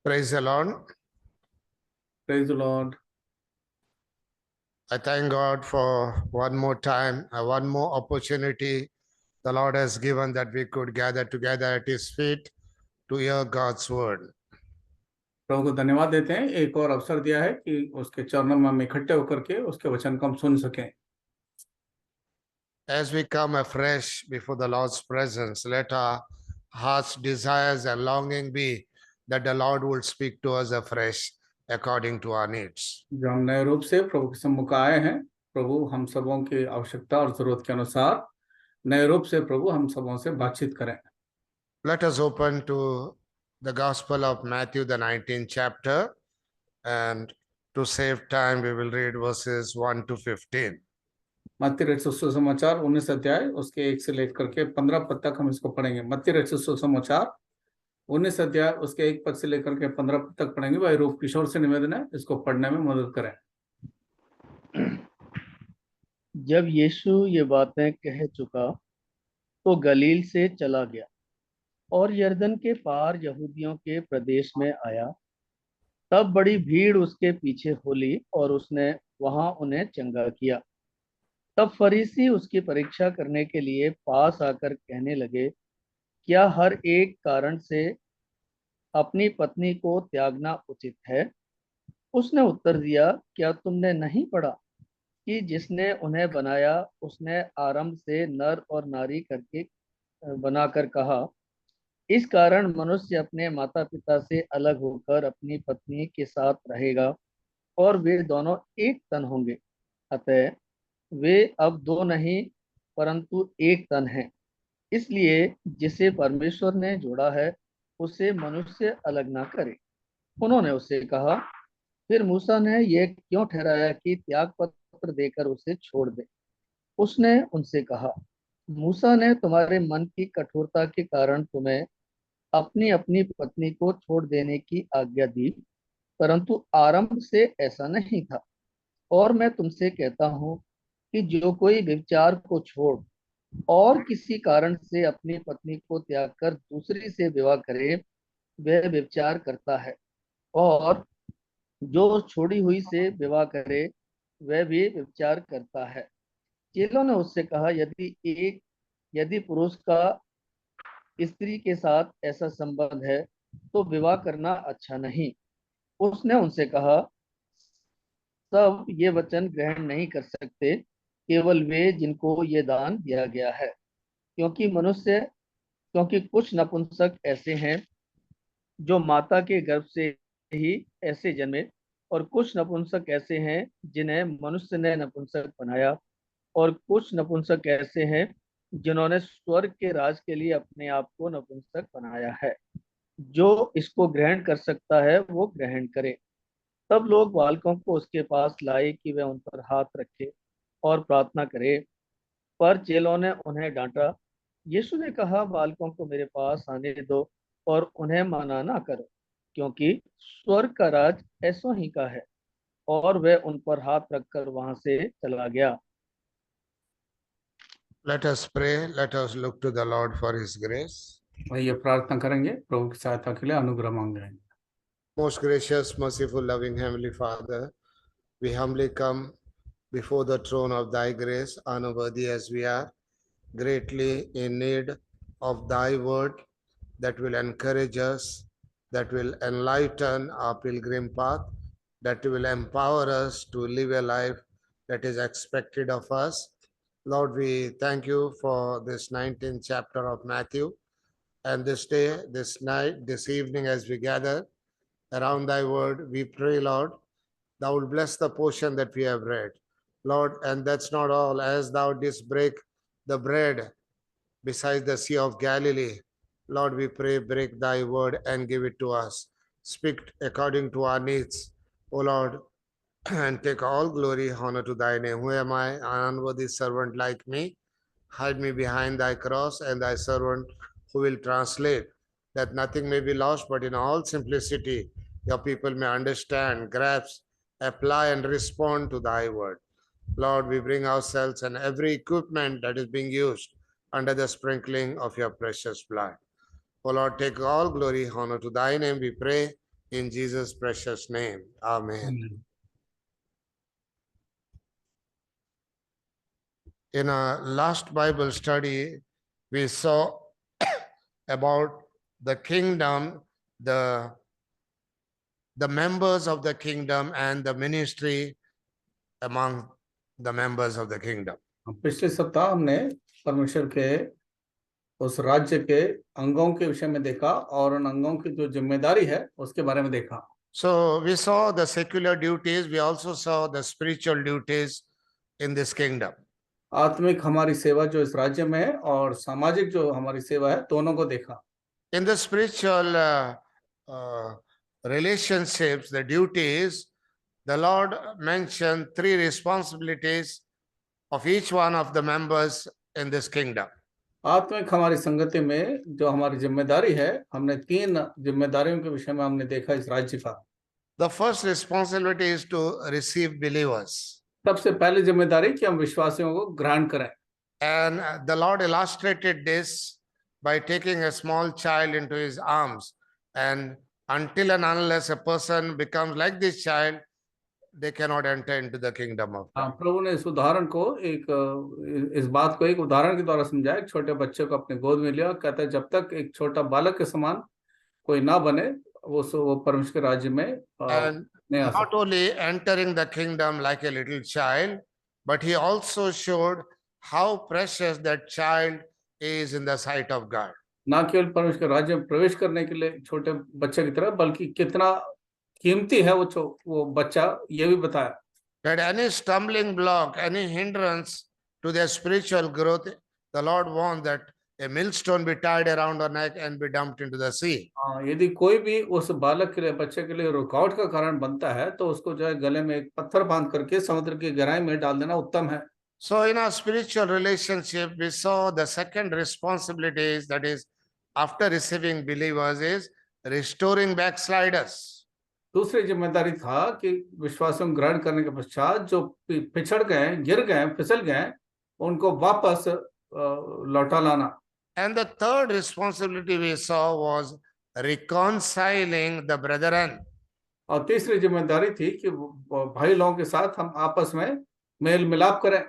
Praise the Lord. Praise the Lord. I thank God for one more time, one more opportunity the Lord has given that we could gather together at His feet to hear God's word. प्रभु को धन्यवाद देते हैं, एक और अवसर दिया है कि उसके चरणों में हम इकट्ठे होकर के उसके वचन को हम सुन सकें। As we come afresh before the Lord's presence, let our heart's desires and longing be that the Lord will speak to us afresh according to our needs. जो हम नए रूप से प्रभु के सम्मुख आए हैं, प्रभु हम सबों की आवश्यकता और जरूरत के अनुसार नए रूप से प्रभु हम सबों से बातचीत करें। Let us open to the Gospel of Matthew, the 19th chapter, and to save time, we will read verses 1 to 15. मत्ती रचित सुसमाचार 19 अध्याय उसके 1 से लेकर के 15 पद तक हम इसको पढ़ेंगे। मत्ती रचित सुसमाचार 19 अध्याय उसके 1 पद से लेकर के 15 पद तक पढ़ेंगे। भाई रूप किशोर से निवेदन है, इसको पढ़ने में मदद करें। जब यीशु ये बातें कह चुका तो गलील से चला गया और यरदन के पार यहूदियों के प्रदेश में आया। तब बड़ी भीड़ उसके पीछे हो ली और उसने वहां उन्हें चंगा किया। तब फरीसी उसकी परीक्षा करने के लिए पास आकर कहने लगे, क्या हर एक कारण से अपनी पत्नी को त्यागना उचित है? उसने उत्तर दिया, क्या तुमने नहीं पढ़ा कि जिसने उन्हें बनाया उसने आरंभ से नर और नारी करके बनाकर कहा, इस कारण मनुष्य अपने माता पिता से अलग होकर अपनी पत्नी के साथ रहेगा और वे दोनों एक तन होंगे। अतः वे अब दो नहीं परंतु एक तन हैं। इसलिए जिसे परमेश्वर ने जोड़ा है उसे मनुष्य अलग ना करे। उन्होंने उससे कहा, फिर मूसा ने यह क्यों ठहराया कि त्याग पत्र देकर उसे छोड़ दे? उसने उनसे कहा, मूसा ने तुम्हारे मन की कठोरता के कारण तुम्हें अपनी अपनी पत्नी को छोड़ देने की आज्ञा दी, परंतु आरंभ से ऐसा नहीं था। और मैं तुमसे कहता हूँ कि जो कोई व्यभिचार को छोड़ और किसी कारण से अपनी पत्नी को त्याग कर दूसरी से विवाह करे, वह व्यभिचार करता है, और जो छोड़ी हुई से विवाह करे वह भी व्यभिचार करता है। चेलों ने उससे कहा, यदि पुरुष का स्त्री के साथ ऐसा संबंध है तो विवाह करना अच्छा नहीं। उसने उनसे कहा, सब ये वचन ग्रहण नहीं कर सकते, केवल वे जिनको ये दान दिया गया है, क्योंकि कुछ नपुंसक ऐसे हैं जो माता के गर्भ से ही ऐसे जन्मे, और कुछ नपुंसक ऐसे हैं जिन्हें मनुष्य ने नपुंसक बनाया, और कुछ नपुंसक ऐसे हैं जिन्होंने स्वर्ग के राज के लिए अपने आप को नपुंसक बनाया है। जो इसको ग्रहण कर सकता है वो ग्रहण करे। तब लोग बालकों को उसके पास लाए कि वह उन पर हाथ रखे और प्रार्थना करे, पर चेलों ने उन्हें डांटा। यीशु ने कहा, बालकों को मेरे पास आने दो और उन्हें मना ना करो, क्योंकि स्वर्ग का राज ऐसों ही का है। और वह उन पर हाथ रखकर वहां से चला गया। Let us pray. Let us look to the Lord for His grace. वही प्रार्थना करेंगे, प्रभु की सहायता के लिए अनुग्रह मांगेंगे। Most gracious, merciful, loving Heavenly Father, we humbly come before the throne of Thy grace, unworthy as we are, greatly in need of Thy word that will encourage us, that will enlighten our pilgrim path, that will empower us to live a life that is expected of us. Lord, we thank you for this 19th chapter of Matthew. And this day, this night, this evening, as we gather around Thy word, we pray, Lord, Thou will bless the portion that we have read. Lord, and that's not all. As Thou didst break the bread beside the Sea of Galilee, Lord, we pray, break Thy word and give it to us. Speak according to our needs, O Lord, and take all glory, honor to Thy name. Who am I, an unworthy servant like me? Hide me behind Thy cross and Thy servant who will translate, that nothing may be lost, but in all simplicity, your people may understand, grasp, apply, and respond to Thy word. Lord, we bring ourselves and every equipment that is being used under the sprinkling of your precious blood. O Lord, take all glory, honor to Thy name, we pray, in Jesus' precious name. Amen. In our last Bible study, we saw about the kingdom, the members of the kingdom and the ministry among the members of the kingdom. पिछले सप्ताह हमने परमेश्वर के उस राज्य के अंगों के विषय में देखा और उन अंगों की जो जिम्मेदारी है उसके बारे में देखा. So we saw the secular duties, we also saw the spiritual duties in this kingdom. आत्मिक हमारी सेवा जो इस राज्य में है और सामाजिक जो हमारी सेवा है दोनों को देखा. In the spiritual relationships, the duties, the Lord mentioned 3 responsibilities of each one of the members in this kingdom. आत्मिक हमारी संगति में जो हमारी जिम्मेदारी है, हमने 3 जिम्मेदारियों के विषय में हमने देखा इस राज्य का. The first responsibility is to receive believers. सबसे पहली जिम्मेदारी कि हम विश्वासियों को ग्रहण करें. And the Lord illustrated this by taking a small child into his arms. And until and unless a person becomes like this child, they cannot enter into the kingdom of God. प्रभु ने इस उदाहरण को इस बात को एक उदाहरण के द्वारा समझाया. एक छोटे बच्चे को अपने गोद में लिया, कहता है जब तक एक छोटा बालक के समान कोई ना बने वो परमेश्वर के राज्य में नहीं आ सकता. Not only entering the kingdom like a little child, but he also showed how precious that child is in the sight of God. ना केवल परमेश्वर के राज्य में प्रवेश करने के लिए छोटे बच्चे की तरह, बल्कि कितना कीमती है वो बच्चा, ये भी बताया. That any stumbling block, any hindrance to their spiritual growth, the Lord warned that a millstone be tied around her neck and be dumped into the sea. यदि कोई भी उस बालक के लिए, बच्चे के लिए रुकावट का कारण बनता है तो उसको जो है गले में एक पत्थर बांध करके समुद्र की गहराई में डाल देना उत्तम है. So in our spiritual relationship, we saw the second responsibility is, that is, after receiving believers, is restoring backsliders. दूसरी जिम्मेदारी था कि विश्वासियों को ग्रहण करने के पश्चात जो पिछड़ गए, गिर गए, फिसल गए, उनको वापस लौटा लाना. And the third responsibility we saw was reconciling the brethren. और तीसरी जिम्मेदारी थी कि भाई लोगों के साथ हम आपस में मेल मिलाप करें.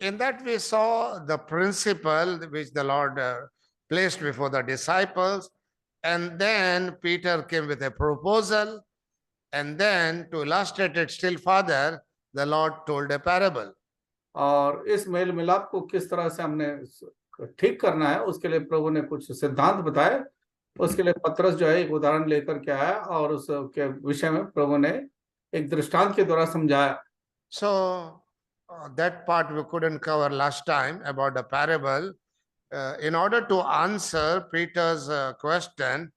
In that we saw the principle which the Lord placed before the disciples, and then Peter came with a proposal, and then to illustrate it still further, the Lord told a parable. और इस mail मिलाप को किस तरह से हमने ठीक करना है उसके लिए प्रभु ने कुछ सिद्धांत बताए. उसके लिए पतरस जो है एक उदाहरण लेकर के आया और उसके विषय में प्रभु ने एक दृष्टांत के द्वारा समझाया. So that part we couldn't cover last time about the parable. In order to answer Peter's question,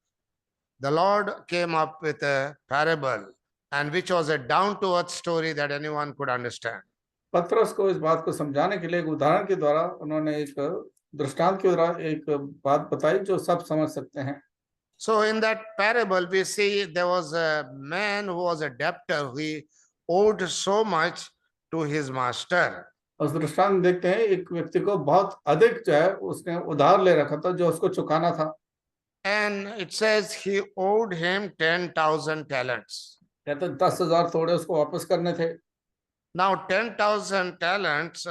the Lord came up with a parable, and which was a down-to-earth story that anyone could understand. पतरस को इस बात को समझाने के लिए एक उदाहरण के द्वारा उन्होंने एक दृष्टांत के द्वारा एक बात बताई जो सब समझ सकते हैं. So in that parable, we see there was a man who was a debtor. He owed so much to his master. उस दृष्टांत में देखते हैं एक व्यक्ति को बहुत अधिक जो है उसने उधार ले रखा था जो उसको चुकाना था. And it says he owed him 10,000 talents. कहते 10,000 थोड़े उसको वापस करने थे. Now 10,000 talents,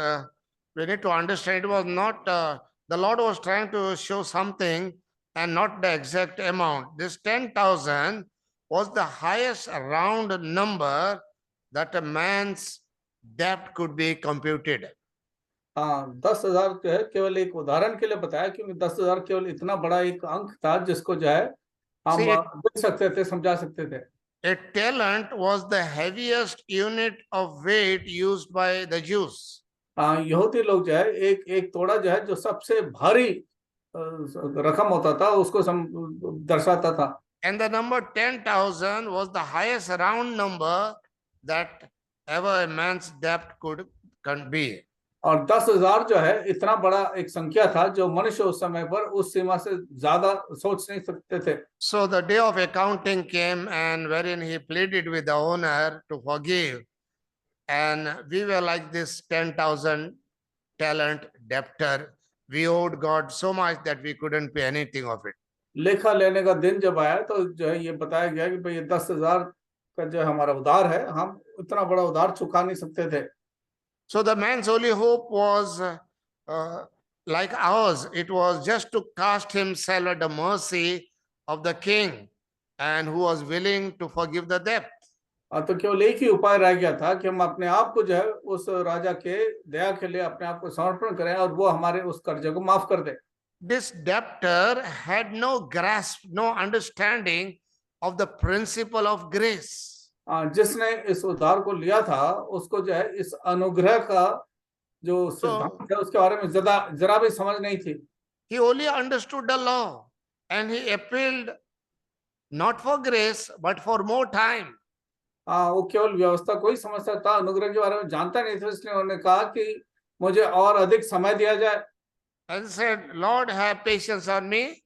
we need to understand it was not, the Lord was trying to show something and not the exact amount. This 10,000 was the highest round number that a man's debt could be computed. 10,000 जो है केवल एक उदाहरण के लिए बताया क्योंकि 10,000 केवल इतना बड़ा एक अंक था जिसको जो है हम देख सकते थे, समझा सकते थे. A talent was the heaviest unit of weight used by the Jews. यहूदी लोग जो है एक तोड़ा जो है जो सबसे भारी रकम होता था उसको दर्शाता था. And the number 10,000 was the highest round number that ever a man's debt could be. और 10,000 जो है इतना बड़ा एक संख्या था जो मनुष्य उस समय पर उस सीमा से ज्यादा सोच नहीं सकते थे. So the day of accounting came, and wherein he pleaded with the owner to forgive, and we were like this 10,000 talent debtor. We owed God so much that we couldn't pay anything of it. लेखा लेने का दिन जब आया तो जो है ये बताया गया कि भाई ये 10,000 का जो है हमारा उधार है, हम इतना बड़ा उधार चुका नहीं सकते थे। So the man's only hope was like ours. It was just to cast himself at the mercy of the king and who was willing to forgive the debt. तो केवल एक ही उपाय रह गया था कि हम अपने आप को जो है उस राजा के दया के लिए अपने आप को समर्पण करें और वो हमारे उस कर्जे को माफ कर दे। This debtor had no grasp, no understanding of the principle of grace. जिसने इस उधार को लिया था उसको जो है इस अनुग्रह का जो सिद्धांत है उसके बारे में जरा भी समझ नहीं थी। He only understood the law and he appealed not for grace but for more time. वो केवल व्यवस्था को ही समझता था, अनुग्रह के बारे में जानता नहीं था, इसलिए उन्होंने कहा कि मुझे और अधिक समय दिया जाए। And said, Lord, have patience on me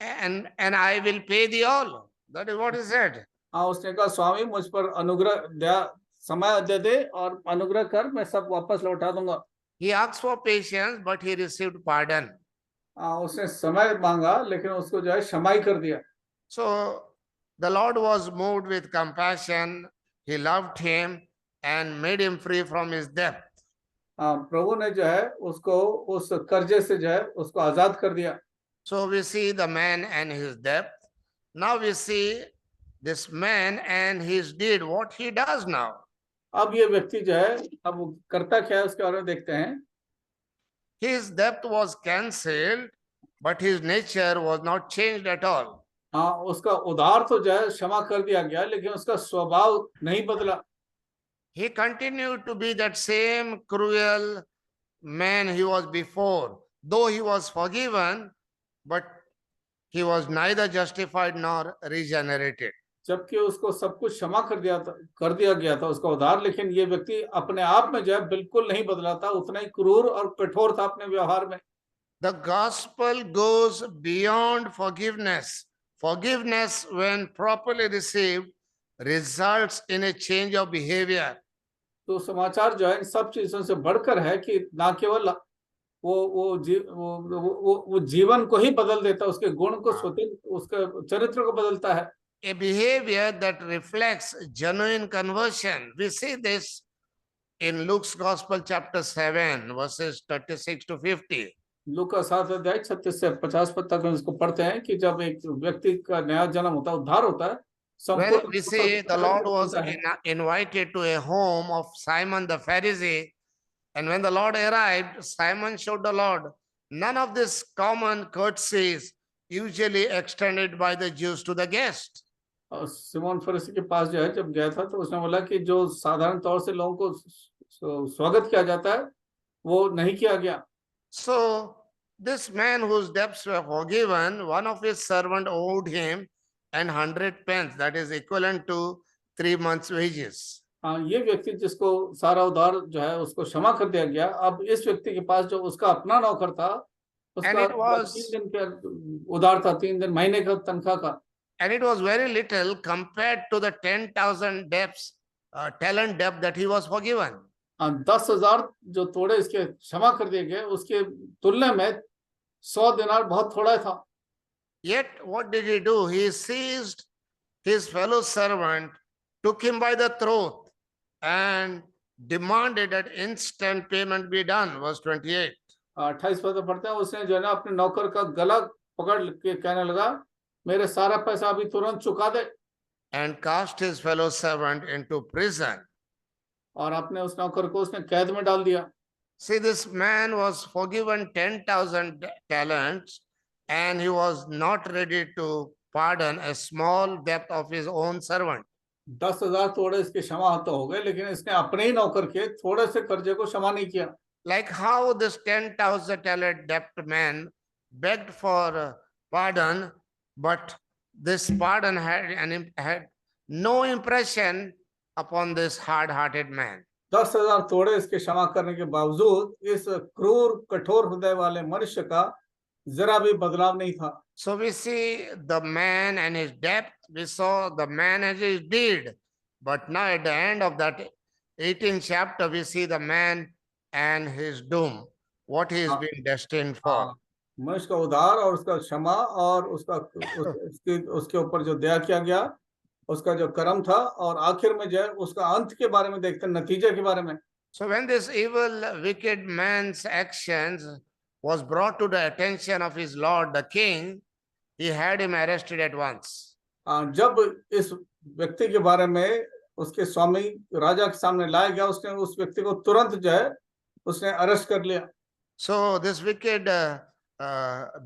and I will pay thee all. That is what he said. उसने कहा स्वामी मुझ पर अनुग्रह दया समय दे दे और अनुग्रह कर, मैं सब वापस लौटा दूंगा। He asked for patience, but he received pardon. उसने समय मांगा लेकिन उसको जो है क्षमा ही कर दिया। So the Lord was moved with compassion. He loved him and made him free from his debt. प्रभु ने जो है उसको उस कर्जे से जो है उसको आजाद कर दिया। So we see the man and his debt. Now we see this man and his deed, what he does now. अब ये व्यक्ति जो है अब करता क्या है उसके बारे में देखते हैं। His debt was cancelled, but his nature was not changed at all. उसका उधार तो जो है क्षमा कर दिया गया लेकिन उसका स्वभाव नहीं बदला। He continued to be that same cruel man he was before. Though he was forgiven, but he was neither justified nor regenerated. जबकि उसको सब कुछ क्षमा कर दिया गया था उसका उधार, लेकिन ये व्यक्ति अपने आप में जो है बिल्कुल नहीं बदला था, उतना ही क्रूर और कठोर था अपने व्यवहार में। The gospel goes beyond forgiveness. Forgiveness, when properly received, results in a change of behavior. तो समाचार जो है इन सब चीजों से बढ़कर है कि ना केवल वो जीवन को ही बदल देता, उसके गुण को स्वतंत्र, उसके चरित्र को बदलता है। A behavior that reflects genuine conversion. We see this in Luke's Gospel, chapter 7, verses 36 to 50. लूका 7 अध्याय 36 से 50 पद तक हम इसको पढ़ते हैं कि जब एक व्यक्ति का नया जन्म होता है, उद्धार होता है, Well, we see the Lord was invited to a home of Simon the Pharisee, and when the Lord arrived, Simon showed the Lord none of these common courtesies usually extended by the Jews to the guest. Simon फरीसी के पास जो है जब गया था तो उसने बोला कि जो साधारण तौर से लोगों को स्वागत किया जाता है वो नहीं किया गया। So this man whose debts were forgiven, one of his servant owed him 100 pence, that is equivalent to 3 months' wages. ये व्यक्ति जिसको सारा उधार जो है उसको क्षमा कर दिया गया, अब इस व्यक्ति के पास जो उसका अपना नौकर था उसका 3 दिन का उधार था, 3 दिन महीने का तनख्वाह का। And it was very little compared to the 10,000 debts, talent debt that he was forgiven. 10,000 जो तोड़े इसके क्षमा कर दिए गए उसके तुलना में 100 दिनार बहुत थोड़ा था। Yet what did he do? He seized his fellow servant, took him by the throat, and demanded that instant payment be done. Verse 28. 28 पद पढ़ते हैं, उसने जो है ना अपने नौकर का गला पकड़ के कहने लगा मेरे सारा पैसा अभी तुरंत चुका दे। And cast his fellow servant into prison. और अपने उस नौकर को उसने कैद में डाल दिया। See, this man was forgiven 10,000 talents, and he was not ready to pardon a small debt of his own servant. 10,000 थोड़े इसके क्षमा तो हो गए, लेकिन इसने अपने ही नौकर के थोड़े से कर्जे को क्षमा नहीं किया। Like how this 10,000 talent debt man begged for pardon, but this pardon had no impression upon this hard-hearted man. 10,000 थोड़े इसके क्षमा करने के बावजूद इस क्रूर कठोर हृदय वाले मनुष्य का जरा भी बदलाव नहीं था। So we see the man and his debt, we saw the man and his deed, but now at the end of that 18th chapter, we see the man and his doom, what he is being destined for. मनुष्य का उद्धार और उसका क्षमा और उसके ऊपर जो दया किया गया, उसका जो कर्म था, और आखिर में जो है उसका अंत के बारे में देखते हैं, नतीजे के बारे में। So when this evil, wicked man's actions was brought to the attention of his lord, the king, he had him arrested at once. जब इस व्यक्ति के बारे में उसके स्वामी राजा के सामने लाया गया, उसने उस व्यक्ति को तुरंत जो है उसने अरेस्ट कर लिया। So this wicked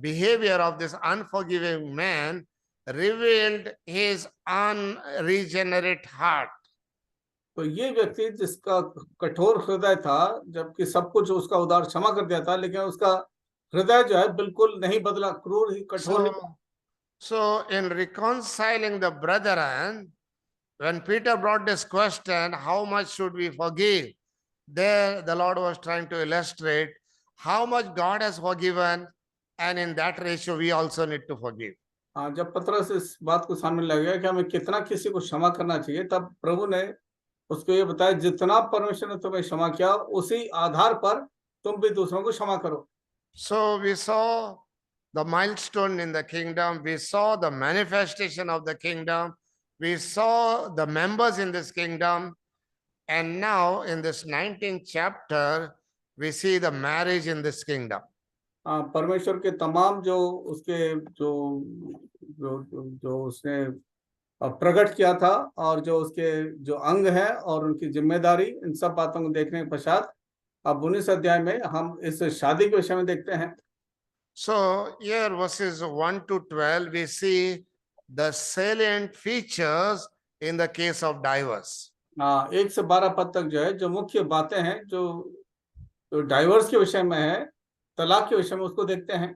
behavior of this unforgiving man revealed his unregenerate heart. तो ये व्यक्ति जिसका कठोर हृदय था, जबकि सब कुछ उसका उदार क्षमा कर दिया था, लेकिन उसका हृदय जो है बिल्कुल नहीं बदला, क्रूर ही कठोर ही। So in reconciling the brethren, when Peter brought this question, how much should we forgive? There the Lord was trying to illustrate how much God has forgiven, and in that ratio we also need to forgive. जब पतरस इस बात को सामने लग गया कि हमें कितना किसी को क्षमा करना चाहिए, तब प्रभु ने उसको ये बताया, जितना परमेश्वर ने तुम्हें क्षमा किया उसी आधार पर तुम भी दूसरों को क्षमा करो। So we saw the milestone in the kingdom, we saw the manifestation of the kingdom, we saw the members in this kingdom, and now in this 19th chapter we see the marriage in this kingdom. परमेश्वर के तमाम जो उसके जो जो जो उसने प्रकट किया था, और जो उसके जो अंग है और उनकी जिम्मेदारी, इन सब बातों को देखने के पश्चात अब 19 अध्याय में हम इस शादी के विषय में देखते हैं। So here verses 1 to 12 we see the salient features in the case of divorce. 1 से 12 पद तक जो है, जो मुख्य बातें हैं जो डाइवर्स के विषय में है, तलाक के विषय में, उसको देखते हैं।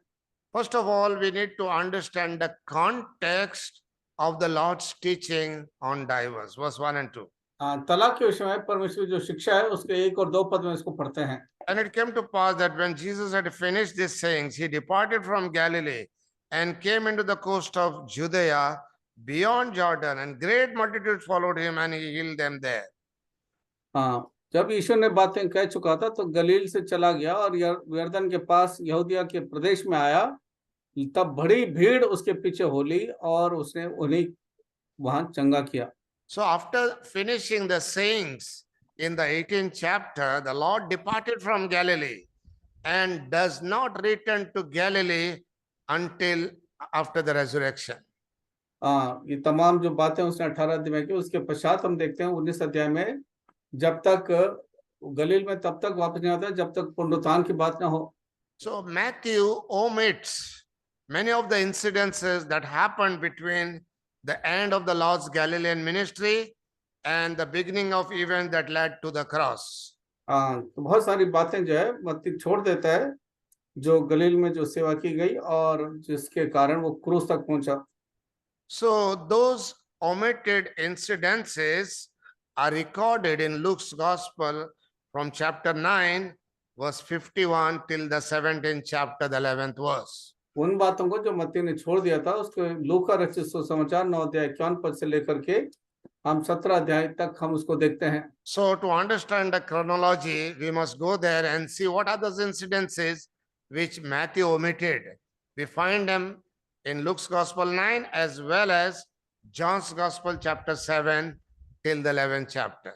First of all, we need to understand the context of the Lord's teaching on divorce, verse 1 and 2. तलाक के विषय में परमेश्वर की जो शिक्षा है, उसके 1 और 2 पद में इसको पढ़ते हैं। And it came to pass that when Jesus had finished these sayings, he departed from Galilee and came into the coast of Judea beyond Jordan, and great multitudes followed him, and he healed them there. जब ईश्वर ने बातें कह चुका था, तो गलील से चला गया और यरदन के पास यहूदिया के प्रदेश में आया। तब बड़ी भीड़ उसके पीछे हो ली और उसने उन्हें वहां चंगा किया। So after finishing the sayings in the 18th chapter, the Lord departed from Galilee and does not return to Galilee until after the resurrection. ये तमाम जो बातें उसने 18 अध्याय में की, उसके पश्चात हम देखते हैं 19 अध्याय में, जब तक गलील में तब तक वापस नहीं आता जब तक पुनरुत्थान की बात ना हो। So Matthew omits many of the incidences that happened between the end of the Lord's Galilean ministry and the beginning of events that led to the cross. तो बहुत सारी बातें जो है मत्ती छोड़ देता है, जो गलील में जो सेवा की गई और जिसके कारण वो क्रूस तक पहुंचा। So those omitted incidences are recorded in Luke's Gospel from chapter 9, verse 51 till the 17th chapter, the 11th verse. उन बातों को जो मत्ती ने छोड़ दिया था, उसको लूका रचित सुसमाचार 9 अध्याय 51 पद से लेकर के हम 17 अध्याय तक हम उसको देखते हैं। So to understand the chronology, we must go there and see what are those incidences which Matthew omitted. We find them in Luke's Gospel 9 as well as John's Gospel chapter 7 till the 11th chapter.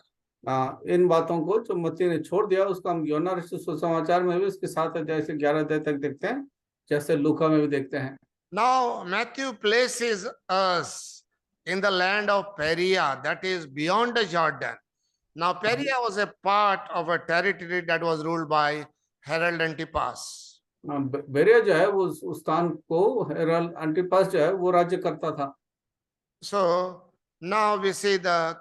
इन बातों को जो मत्ती ने छोड़ दिया, उसको हम यूहन्ना रचित सुसमाचार में भी उसके 7 अध्याय से 11 अध्याय तक देखते हैं, जैसे लूका में भी देखते हैं। Now Matthew places us in the land of Perea, that is beyond the Jordan. Now Perea was a part of a territory that was ruled by Herod Antipas. बेरिया जो है वो उस स्थान को हेरोद एंटिपस जो है वो राज्य करता था। So now we see the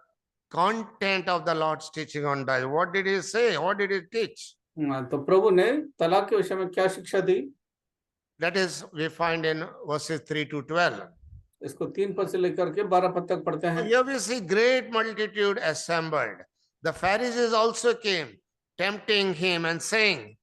content of the Lord's teaching on divorce. What did he say? What did he teach? तो प्रभु ने तलाक के विषय में क्या शिक्षा दी? That is, we find in verses 3 to 12. इसको 3 पद से लेकर के 12 पद तक पढ़ते हैं। Here we see great multitude assembled. The Pharisees also came, tempting him and saying,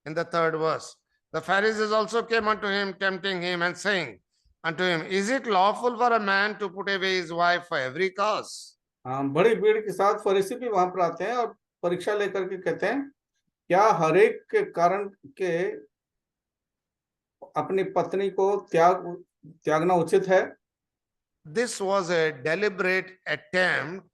in the 3rd verse, the Pharisees also came unto him, tempting him and saying unto him, is it lawful for a man to put away his wife for every cause? बड़ी भीड़ के साथ फरीसी भी वहां पर आते हैं और परीक्षा लेकर के कहते हैं, क्या हर एक के कारण के अपनी पत्नी को त्यागना उचित है। This was a deliberate attempt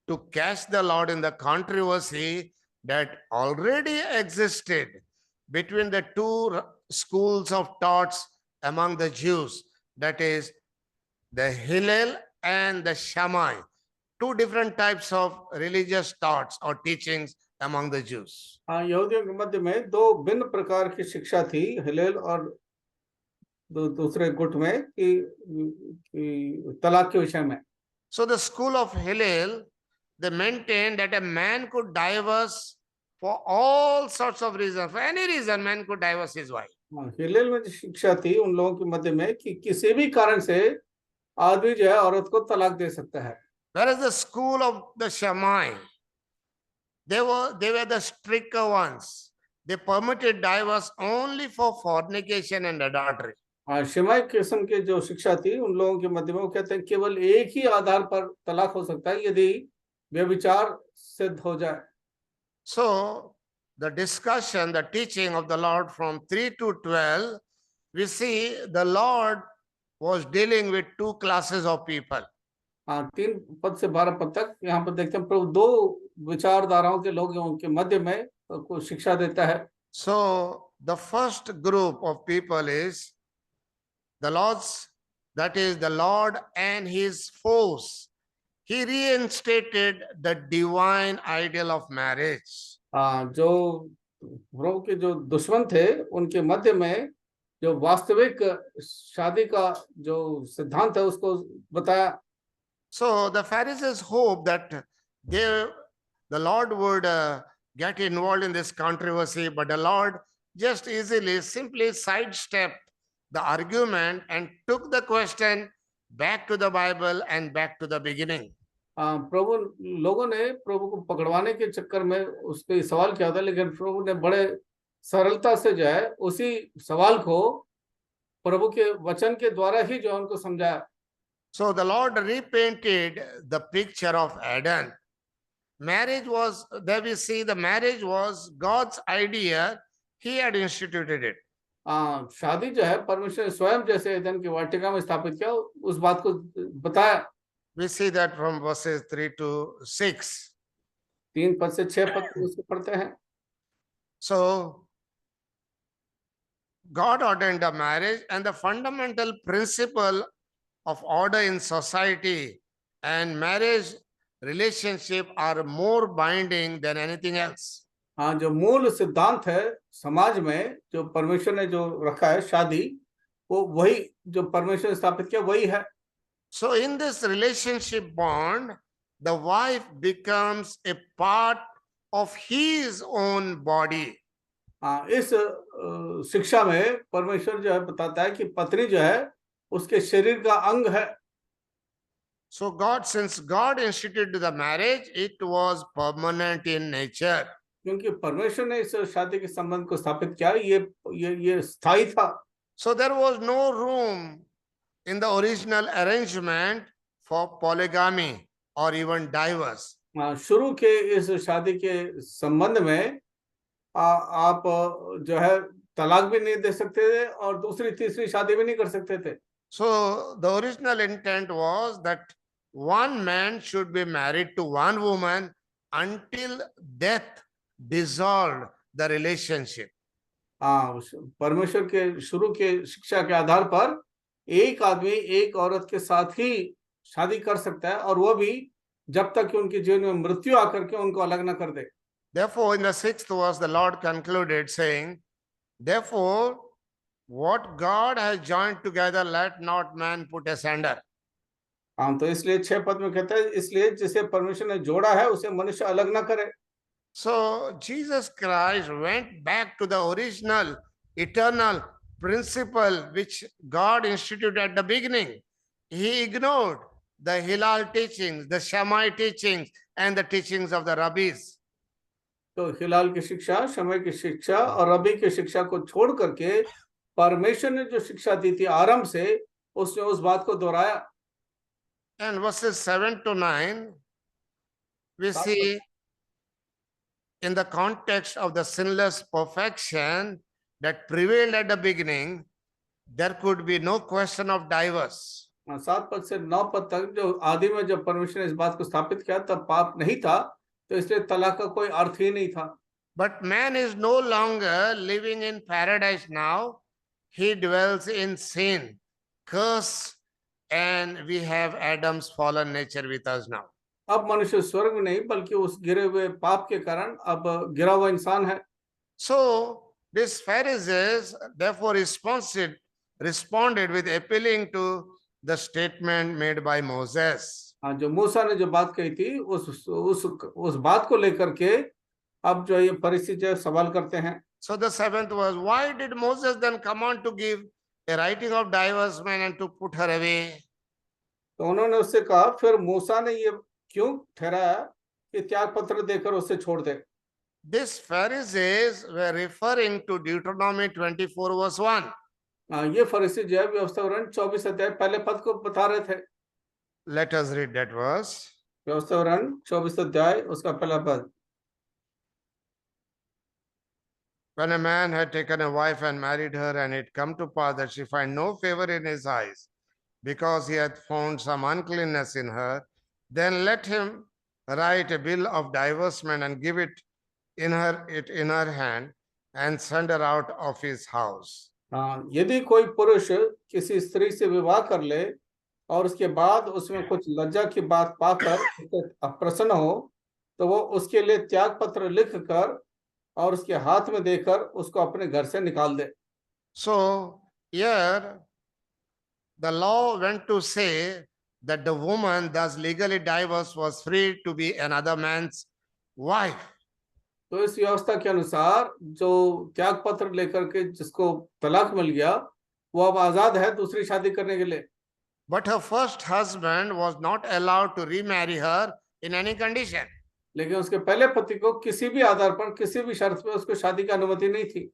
to catch the Lord in the controversy that already existed between the two schools of thoughts among the Jews, that is, the Hillel and the Shammai, two different types of religious thoughts or teachings among the Jews. हाँ, यहूदियों के मध्य में दो भिन्न प्रकार की शिक्षा थी, हिलेल और दूसरे गुट में कि तलाक के विषय में। So the school of Hillel, they maintained that a man could divorce for all sorts of reasons. For any reason, man could divorce his wife. Hillel में जो शिक्षा थी उन लोगों के मध्य में कि किसी भी कारण से आदमी जो है औरत को तलाक दे सकता है। Whereas the school of the Shammai, they were the stricter ones. They permitted divorce only for fornication and adultery. शिमाई किस्म के जो शिक्षा थी उन लोगों के मध्य में वो कहते हैं केवल एक ही आधार पर तलाक हो सकता है यदि व्यभिचार सिद्ध हो जाए। So the discussion, the teaching of the Lord from 3 to 12, we see the Lord was dealing with two classes of people. 3 पद से 12 पद तक यहाँ पर देखते हैं प्रभु दो विचारधाराओं के लोगों के मध्य में को शिक्षा देता है। So the first group of people is the Lord's, that is the Lord and his foes. He reinstated the divine ideal of marriage. जो प्रभु के जो दुश्मन थे उनके मध्य में जो वास्तविक शादी का जो सिद्धांत है उसको बताया। So the Pharisees hope that the Lord would get involved in this controversy, but the Lord just easily, simply sidestepped the argument and took the question back to the Bible and back to the beginning. प्रभु लोगों ने प्रभु को पकड़वाने के चक्कर में उस पे सवाल किया था, लेकिन प्रभु ने बड़े सरलता से जो है उसी सवाल को प्रभु के वचन के द्वारा ही जो उनको समझाया। So the Lord repainted the picture of Eden. Marriage was, there we see the marriage was God's idea. He had instituted it. शादी जो है परमेश्वर स्वयं जैसे एदन की वाटिका में स्थापित किया, उस बात को बताया। We see that from verses 3 to 6. 3 पद से 6 पद उसको पढ़ते हैं। So God ordained the marriage, and the fundamental principle of order in society and marriage relationship are more binding than anything else. हाँ, जो मूल सिद्धांत है समाज में जो परमेश्वर ने जो रखा है शादी, वो वही जो परमेश्वर ने स्थापित किया वही है। So in this relationship bond, the wife becomes a part of his own body. इस शिक्षा में परमेश्वर जो है बताता है कि पत्नी जो है उसके शरीर का अंग है। So God, since God instituted the marriage, it was permanent in nature. क्योंकि परमेश्वर ने इस शादी के संबंध को स्थापित किया, ये स्थायी था। So there was no room in the original arrangement for polygamy or even divorce. शुरू के इस शादी के संबंध में आप जो है तलाक भी नहीं दे सकते थे और दूसरी तीसरी शादी भी नहीं कर सकते थे। So the original intent was that one man should be married to one woman until death dissolved the relationship. परमेश्वर के शुरू के शिक्षा के आधार पर एक आदमी एक औरत के साथ ही शादी कर सकता है, और वो भी जब तक कि उनके जीवन में मृत्यु आकर के उनको अलग न कर दे। Therefore, in the 6th verse, the Lord concluded saying, therefore, what God has joined together, let not man put asunder. तो इसलिए 6 पद में कहता है, इसलिए जिसे परमेश्वर ने जोड़ा है उसे मनुष्य अलग ना करे। So Jesus Christ went back to the original, eternal principle which God instituted at the beginning. He ignored the Hillel teachings, the Shammai teachings, and the teachings of the rabbis. तो हिलाल की शिक्षा, शमय की शिक्षा और रबी की शिक्षा को छोड़ करके परमेश्वर ने जो शिक्षा दी थी आरंभ से, उसने उस बात को दोहराया। And verses 7 to 9, we see in the context of the sinless perfection that prevailed at the beginning, there could be no question of divorce. 7 पद से 9 पद तक जो आदि में जब परमेश्वर ने इस बात को स्थापित किया तब पाप नहीं था, तो इसलिए तलाक का कोई अर्थ ही नहीं था। But man is no longer living in paradise now. He dwells in sin, curse, and we have Adam's fallen nature with us now. अब मनुष्य स्वर्ग में नहीं बल्कि उस गिरे हुए पाप के कारण अब गिरा हुआ इंसान है। So these Pharisees therefore responded with appealing to the statement made by Moses. हाँ, जो मूसा ने जो बात कही थी उस बात को लेकर के अब जो ये फरीसी जो सवाल करते हैं। So the 7th was, why did Moses then come on to give a writing of divorcement and to put her away? तो उन्होंने उससे कहा, फिर मूसा ने ये क्यों ठहराया कि त्याग पत्र देकर उसे छोड़ दे। These Pharisees were referring to Deuteronomy 24 verse 1. ये फरीसी जो है व्यवस्था वरण 24 अध्याय पहले पद को बता रहे थे। Let us read that verse. व्यवस्था वरण 24 अध्याय उसका पहला पद। When a man had taken a wife and married her, and it come to pass that she find no favor in his eyes, because he hath found some uncleanness in her, then let him write a bill of divorcement and give it in her hand, and send her out of his house. हाँ, यदि कोई पुरुष किसी स्त्री से विवाह कर ले और उसके बाद उसमें कुछ लज्जा की बात पाकर उसे अप्रसन्न हो, तो वो उसके लिए त्याग पत्र लिख कर और उसके हाथ में देकर उसको अपने घर से निकाल दे। So here the law went to say that the woman thus legally divorced was free to be another man's wife. तो इस व्यवस्था के अनुसार जो त्याग पत्र लेकर के जिसको तलाक मिल गया वो अब आजाद है दूसरी शादी करने के लिए। But her first husband was not allowed to remarry her in any condition. लेकिन उसके पहले पति को किसी भी आधार पर किसी भी शर्त पे उसको शादी की अनुमति नहीं थी।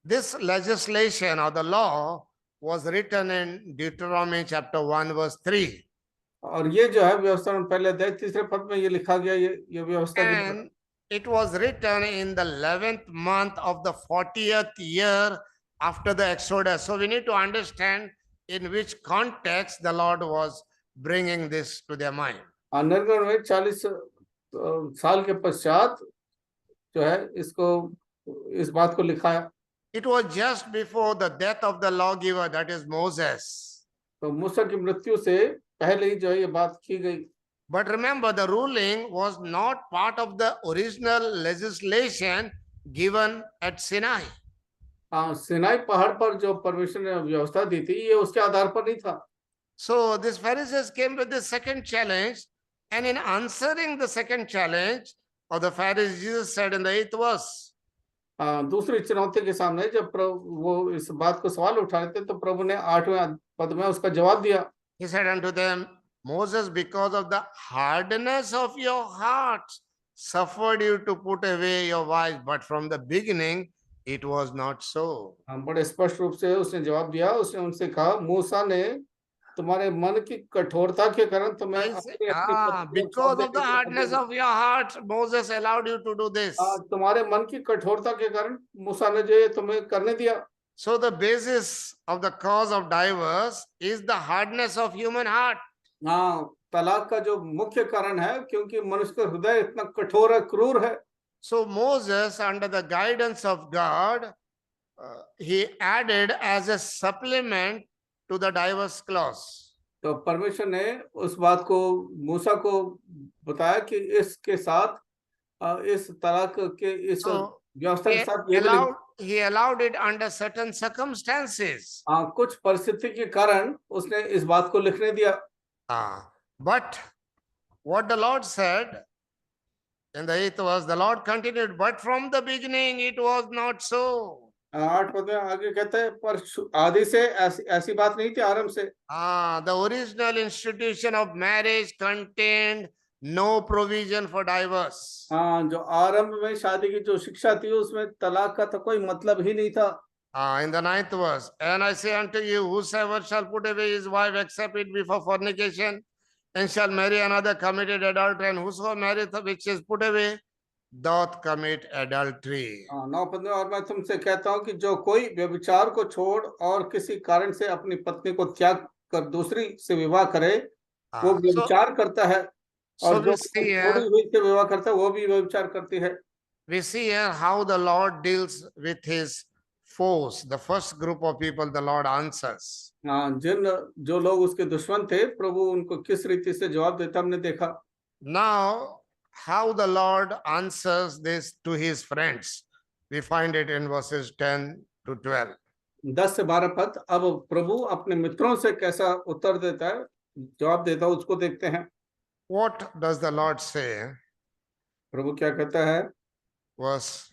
This legislation or the law was written in Deuteronomy chapter 1 verse 3. और ये जो है व्यवस्था में पहले अध्याय 3 पद में ये लिखा गया ये व्यवस्था And it was written in the 11th month of the 40th year after the Exodus. So we need to understand in which context the Lord was bringing this to their mind. निर्गमन में 40 साल के पश्चात जो है इसको इस बात को लिखा है। It was just before the death of the lawgiver, that is Moses. तो मूसा की मृत्यु से पहले ही जो है ये बात की गई। But remember, the ruling was not part of the original legislation given at Sinai. हाँ, सिनाई पहाड़ पर जो परमेश्वर ने व्यवस्था दी थी ये उसके आधार पर नहीं था। So these Pharisees came with the second challenge, and in answering the second challenge of the Pharisees, Jesus said in the 8th verse. दूसरी चुनौती के सामने जब प्रभु वो इस बात को सवाल उठा रहे थे तो प्रभु ने 8वें पद में उसका जवाब दिया। He said unto them, Moses, because of the hardness of your hearts, suffered you to put away your wives, but from the beginning it was not so. बड़े स्पष्ट रूप से उसने जवाब दिया। उसने उनसे कहा, मूसा ने तुम्हारे मन की कठोरता के कारण तुम्हें because of the hardness of your heart, Moses allowed you to do this. तुम्हारे मन की कठोरता के कारण मूसा ने जो ये तुम्हें करने दिया। So the basis of the cause of divorce is the hardness of human heart. हाँ, तलाक का जो मुख्य कारण है क्योंकि मनुष्य का हृदय इतना कठोर है, क्रूर है। So Moses, under the guidance of God, he added as a supplement to the divorce clause. तो परमेश्वर ने उस बात को मूसा को बताया कि इसके साथ इस तलाक के इस व्यवस्था के साथ he allowed it under certain circumstances. कुछ परिस्थिति के कारण उसने इस बात को लिखने दिया। But what the Lord said in the 8th verse, the Lord continued, but from the beginning it was not so. 8 पद में आगे कहते हैं, पर आदि से ऐसी बात नहीं थी आरंभ से। The original institution of marriage contained no provision for divorce. जो आरंभ में शादी की जो शिक्षा थी उसमें तलाक का तो कोई मतलब ही नहीं था। In the 9th verse, and I say unto you, whosoever shall put away his wife except it be for fornication, and shall marry another committed adultery, and whosoever marrieth which is put away doth commit adultery. 9:15 और मैं तुमसे कहता हूँ कि जो कोई व्यभिचार को छोड़ और किसी कारण से अपनी पत्नी को त्याग कर दूसरी से विवाह करे वो So, व्यभिचार करता है, so और जो we see छोड़ी here, हुई से विवाह करता है वो भी व्यभिचार करती है। we see here how the Lord deals with his foes. The first group of people, the Lord answers. जो लोग उसके दुश्मन थे, प्रभु उनको किस रीति से जवाब देता हमने देखा। Now, how the Lord answers this to his friends, we find it in verses 10 to 12. 10 से 12 पद, अब प्रभु अपने मित्रों से कैसा उत्तर देता है, जवाब देता है, उसको देखते हैं। What does the Lord say? प्रभु क्या कहता है? Verse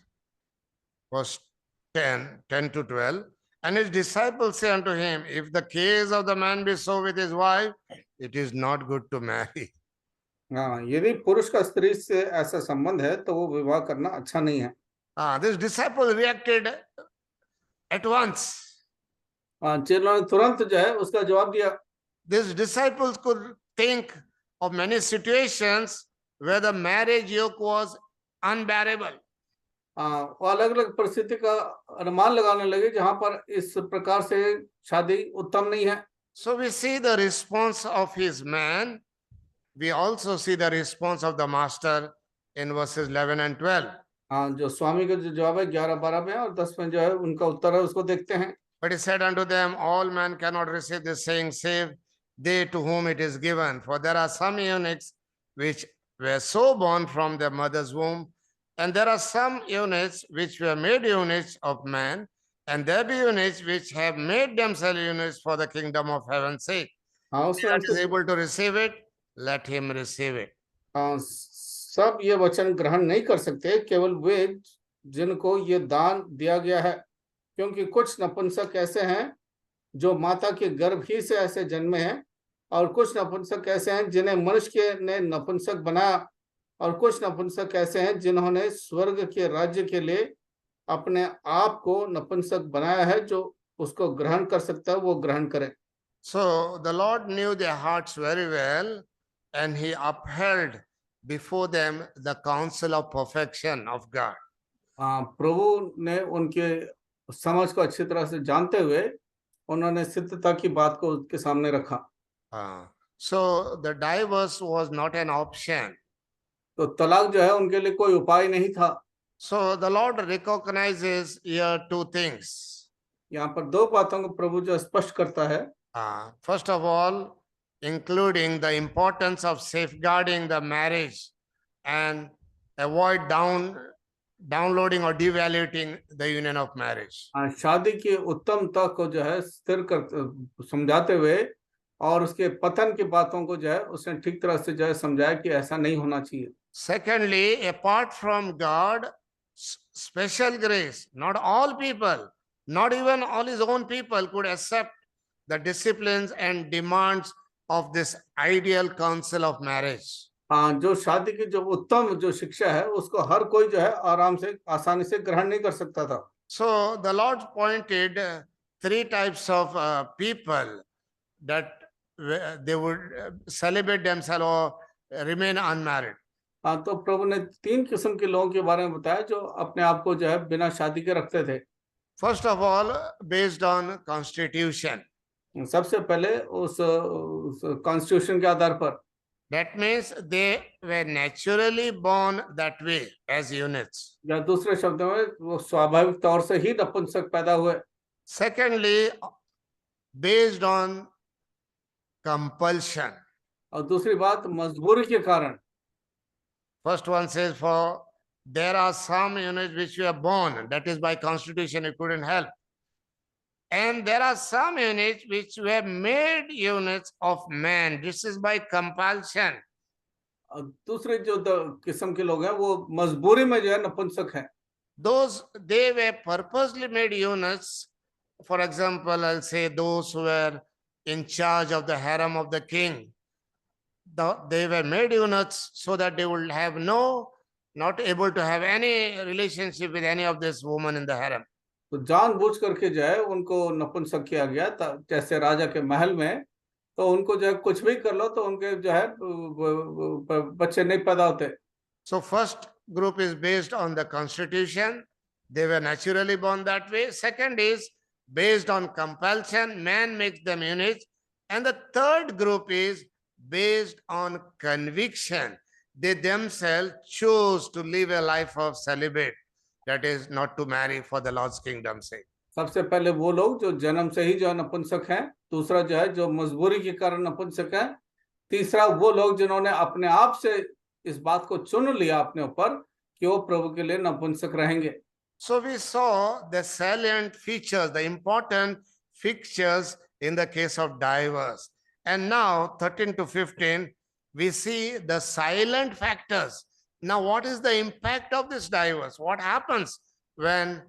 10 to 12. And his disciples say unto him, if the case of the man be so with his wife, it is not good to marry. यदि पुरुष का स्त्री से ऐसा संबंध है तो वो विवाह करना अच्छा नहीं है। This disciple reacted at once. चेलों ने तुरंत जो है उसका जवाब दिया। These disciples could think of many situations where the marriage yoke was unbearable. वो अलग अलग परिस्थिति का अनुमान लगाने लगे जहां पर इस प्रकार से शादी उत्तम नहीं है। So we see the response of his man. We also see the response of the master in verses 11 and 12. जो स्वामी का जो जवाब है 11-12 में और 10 में जो है उनका उत्तर है, उसको देखते हैं। But he said unto them, all men cannot receive this saying, save they to whom it is given. For there are some eunuchs which were so born from their mother's womb, and there are some eunuchs which were made eunuchs of man, and there be eunuchs which have made themselves eunuchs for the kingdom of heaven's sake. He that is able to receive it, let him receive it. सब ये वचन ग्रहण नहीं कर सकते, केवल वे जिनको ये दान दिया गया है, क्योंकि कुछ नपुंसक ऐसे हैं जो माता के गर्भ ही से ऐसे जन्मे हैं, और कुछ नपुंसक ऐसे हैं जिन्हें मनुष्य ने नपुंसक बनाया, और कुछ नपुंसक ऐसे हैं जिन्होंने स्वर्ग के राज्य के लिए अपने आप को नपुंसक बनाया है। जो उसको ग्रहण कर सकता है वो ग्रहण करे। So the Lord knew their hearts very well, and he upheld before them the counsel of perfection of God. प्रभु ने उनके समझ को अच्छी तरह से जानते हुए उन्होंने सिद्धता की बात को उसके सामने रखा। So the divorce was not an option. तो तलाक जो है उनके लिए कोई उपाय नहीं था। So the Lord recognizes here two things. यहाँ पर दो बातों को प्रभु जो स्पष्ट करता है। First of all, including the importance of safeguarding the marriage and avoid downloading or devaluing the union of marriage. शादी की उत्तमता को जो है स्थिर कर समझाते हुए और उसके पतन की बातों को जो है उसने ठीक तरह से जो है समझाया कि ऐसा नहीं होना चाहिए। Secondly, apart from God, special grace, not all people, not even all his own people could accept the disciplines and demands of this ideal counsel of marriage. जो शादी की जो उत्तम जो शिक्षा है उसको हर कोई जो है आराम से आसानी से ग्रहण नहीं कर सकता था। So the Lord pointed three types of people that they would celebrate themselves or remain unmarried. तो प्रभु ने तीन किस्म के लोगों के बारे में बताया जो अपने आप को जो है बिना शादी के रखते थे। First of all, based on constitution. सबसे पहले उस कॉन्स्टिट्यूशन के आधार पर। That means they were naturally born that way as eunuchs. या दूसरे शब्दों में वो स्वाभाविक तौर से ही नपुंसक पैदा हुए। Secondly, based on compulsion. और दूसरी बात मजबूरी के कारण। First one says, for there are some eunuchs which were born, that is by constitution you couldn't help. And there are some eunuchs which were made eunuchs of man. This is by compulsion. दूसरे जो किस्म के लोग हैं वो मजबूरी में जो है नपुंसक हैं। Those they were purposely made eunuchs. For example, I'll say those who were in charge of the harem of the king. They were made eunuchs so that they would have not able to have any relationship with any of this woman in the harem. तो जानबूझ करके जो है उनको नपुंसक किया गया, जैसे राजा के महल में तो उनको जो है कुछ भी कर लो तो उनके जो है बच्चे नहीं पैदा होते। So first group is based on the constitution. They were naturally born that way. Second is based on compulsion. Man makes them units. And the third group is based on conviction. They themselves chose to live a life of celibate. That is not to marry for the Lord's kingdom's sake. सबसे पहले वो लोग जो जन्म से ही जो है नपुंसक हैं, दूसरा जो है जो मजबूरी के कारण नपुंसक है, तीसरा वो लोग जिन्होंने अपने आप से इस बात को चुन लिया अपने ऊपर कि वो प्रभु के लिए नपुंसक रहेंगे. So we saw the salient features, the important features in the case of divorce. And now 13 to 15, we see the silent factors. Now what is the impact of this divorce? What happens when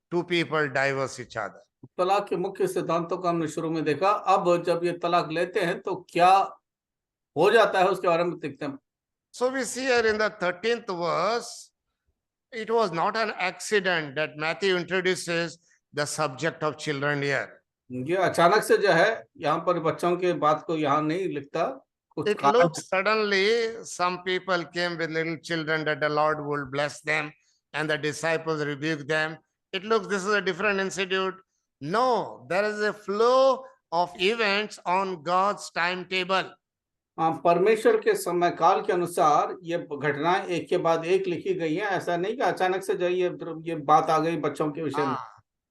two people divorce each other? तलाक के मुख्य सिद्धांतों को हमने शुरू में देखा. अब जब ये तलाक लेते हैं तो क्या हो जाता है उसके बारे में देखते हैं. So we see here in the 13th verse, it was not an accident that Matthew introduces the subject of children here. ये अचानक से जो है यहाँ पर बच्चों के बात को यहाँ नहीं लिखता. कुछ It looks suddenly some people came with little children that the Lord would bless them and the disciples rebuked them. It looks this is a different institute. No, there is a flow of events on God's timetable. परमेश्वर के समय काल के अनुसार ये घटनाएं एक के बाद एक लिखी गई हैं. ऐसा नहीं कि अचानक से जो ये बात आ गई बच्चों के विषय में.